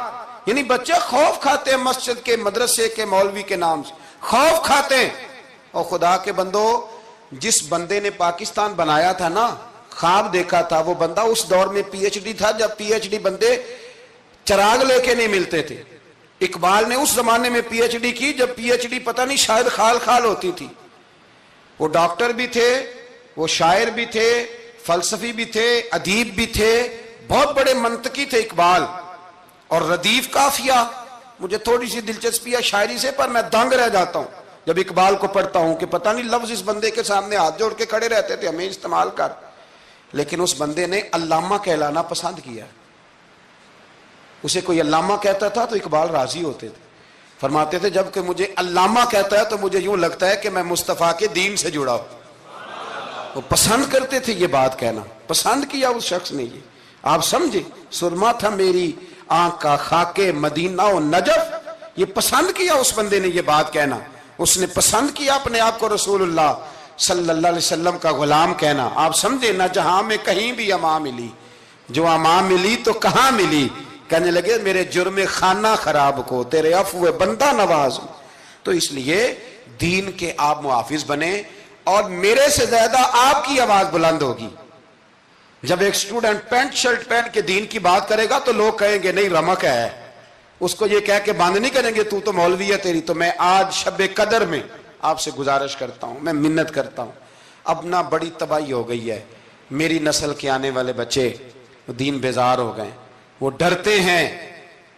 یعنی بچے خوف کھاتے ہیں مسجد کے، مدرسے کے، مولوی کے نام سے خوف کھاتے ہیں. اور خدا کے بندو، جس بندے نے پاکستان بنایا تھا نا، خواب دیکھا تھا، وہ بندہ اس دور میں پی ایچ ڈی تھا جب پی ایچ ڈی بندے چراغ لے کے نہیں ملتے تھے. اقبال نے اس زمانے میں پی ایچ ڈی کی جب پی ایچ ڈی پتہ نہیں شاید خال خال ہوتی تھی. وہ ڈاکٹر بھی تھے، وہ شاعر بھی تھے، فلسفی بھی تھے، ادیب بھی تھے، بہت بڑے منطقی تھے اقبال. اور ردیف قافیہ، مجھے تھوڑی سی دلچسپی ہے شاعری سے، پر میں دنگ رہ جاتا ہوں جب اقبال کو پڑھتا ہوں کہ پتہ نہیں لفظ اس بندے کے سامنے ہاتھ جوڑ کے کھڑے رہتے تھے ہمیں استعمال کر، لیکن اس بندے نے علامہ کہلانا پسند کیا. اسے کوئی علامہ کہتا تھا تو اقبال راضی ہوتے تھے، فرماتے تھے جب کہ مجھے علامہ کہتا ہے تو مجھے یوں لگتا ہے کہ میں مصطفیٰ کے دین سے جڑا ہوں. وہ پسند کرتے تھے یہ بات کہنا، پسند کیا اس شخص نے. یہ آپ سمجھے، سرما تھا میری آنکھ کا خاک مدینہ و نجف، یہ پسند کیا اس بندے نے یہ بات کہنا. اس نے پسند کیا اپنے آپ کو رسول اللہ صلی اللہ علیہ وسلم کا غلام کہنا. آپ سمجھے، نہ جہاں میں کہیں بھی اما ملی، جو اما ملی تو کہاں ملی. کہنے لگے میرے جرم خانہ خراب کو تیرے عفو بندہ نواز. تو اس لیے دین کے آپ محافظ بنیں، اور میرے سے زیادہ آپ کی آواز بلند ہوگی. جب ایک اسٹوڈنٹ پینٹ شرٹ پہن کے دین کی بات کرے گا تو لوگ کہیں گے نہیں رمق ہے، اس کو یہ کہہ کے بند نہیں کریں گے تو مولوی ہے تیری. تو میں آج شب قدر میں آپ سے گزارش کرتا ہوں, میں منت کرتا ہوں. اب نہ بڑی تباہی ہو گئی ہے, میری نسل کے آنے والے بچے دین بیزار ہو گئے, وہ ڈرتے ہیں,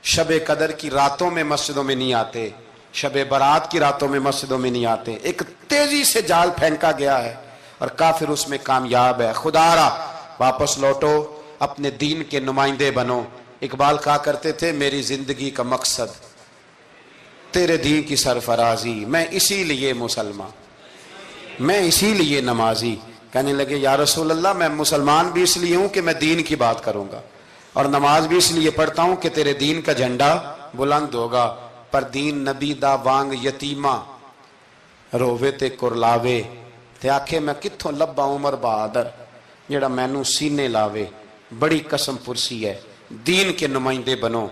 شب قدر کی راتوں میں مسجدوں میں نہیں آتے, شب برات کی راتوں میں مسجدوں میں نہیں آتے. ایک تیزی سے جال پھینکا گیا ہے اور کافر اس میں کامیاب ہے. خدا را واپس لوٹو, اپنے دین کے نمائندے بنو. اقبال کہا کرتے تھے میری زندگی کا مقصد تیرے دین کی سرفرازی, میں اسی لیے مسلمان, میں اسی لیے نمازی. کہنے لگے یا رسول اللہ میں مسلمان بھی اس لیے ہوں کہ میں دین کی بات کروں گا, اور نماز بھی اس لیے پڑھتا ہوں کہ تیرے دین کا جھنڈا بلند ہوگا. پر دین نبی دا وانگ یتیمہ رووے تے کرلاوے, تے آکھے میں کتھوں لبا عمر بہادر جڑا مینوں سینے لاوے. بڑی قسم پرسی ہے, دین کے نمائندے بنو,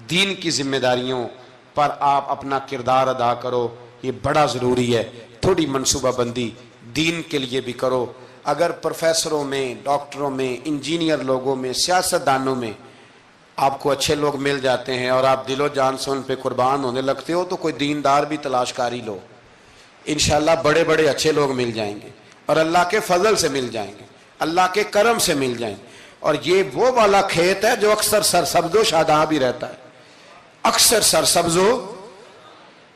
دین کی ذمہ داریوں پر آپ اپنا کردار ادا کرو, یہ بڑا ضروری ہے. تھوڑی منصوبہ بندی دین کے لیے بھی کرو. اگر پروفیسروں میں, ڈاکٹروں میں, انجینئر لوگوں میں, سیاست دانوں میں آپ کو اچھے لوگ مل جاتے ہیں اور آپ دل و جان سے ان پہ قربان ہونے لگتے ہو, تو کوئی دیندار بھی تلاش کاری لو, انشاءاللہ بڑے بڑے اچھے لوگ مل جائیں گے, اور اللہ کے فضل سے مل جائیں گے, اللہ کے کرم سے مل جائیں گے. اور یہ وہ والا کھیت ہے جو اکثر سرسبز و شاداب ہی رہتا ہے, اکثر سرسبز و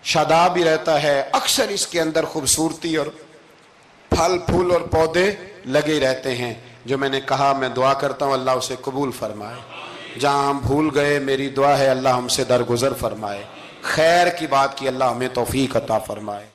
شاداب ہی رہتا ہے, اکثر اس کے اندر خوبصورتی اور پھل پھول اور پودے لگے رہتے ہیں. جو میں نے کہا میں دعا کرتا ہوں اللہ اسے قبول فرمائے. جہاں ہم بھول گئے میری دعا ہے اللہ ہم سے درگزر فرمائے. خیر کی بات کی اللہ ہمیں توفیق عطا فرمائے.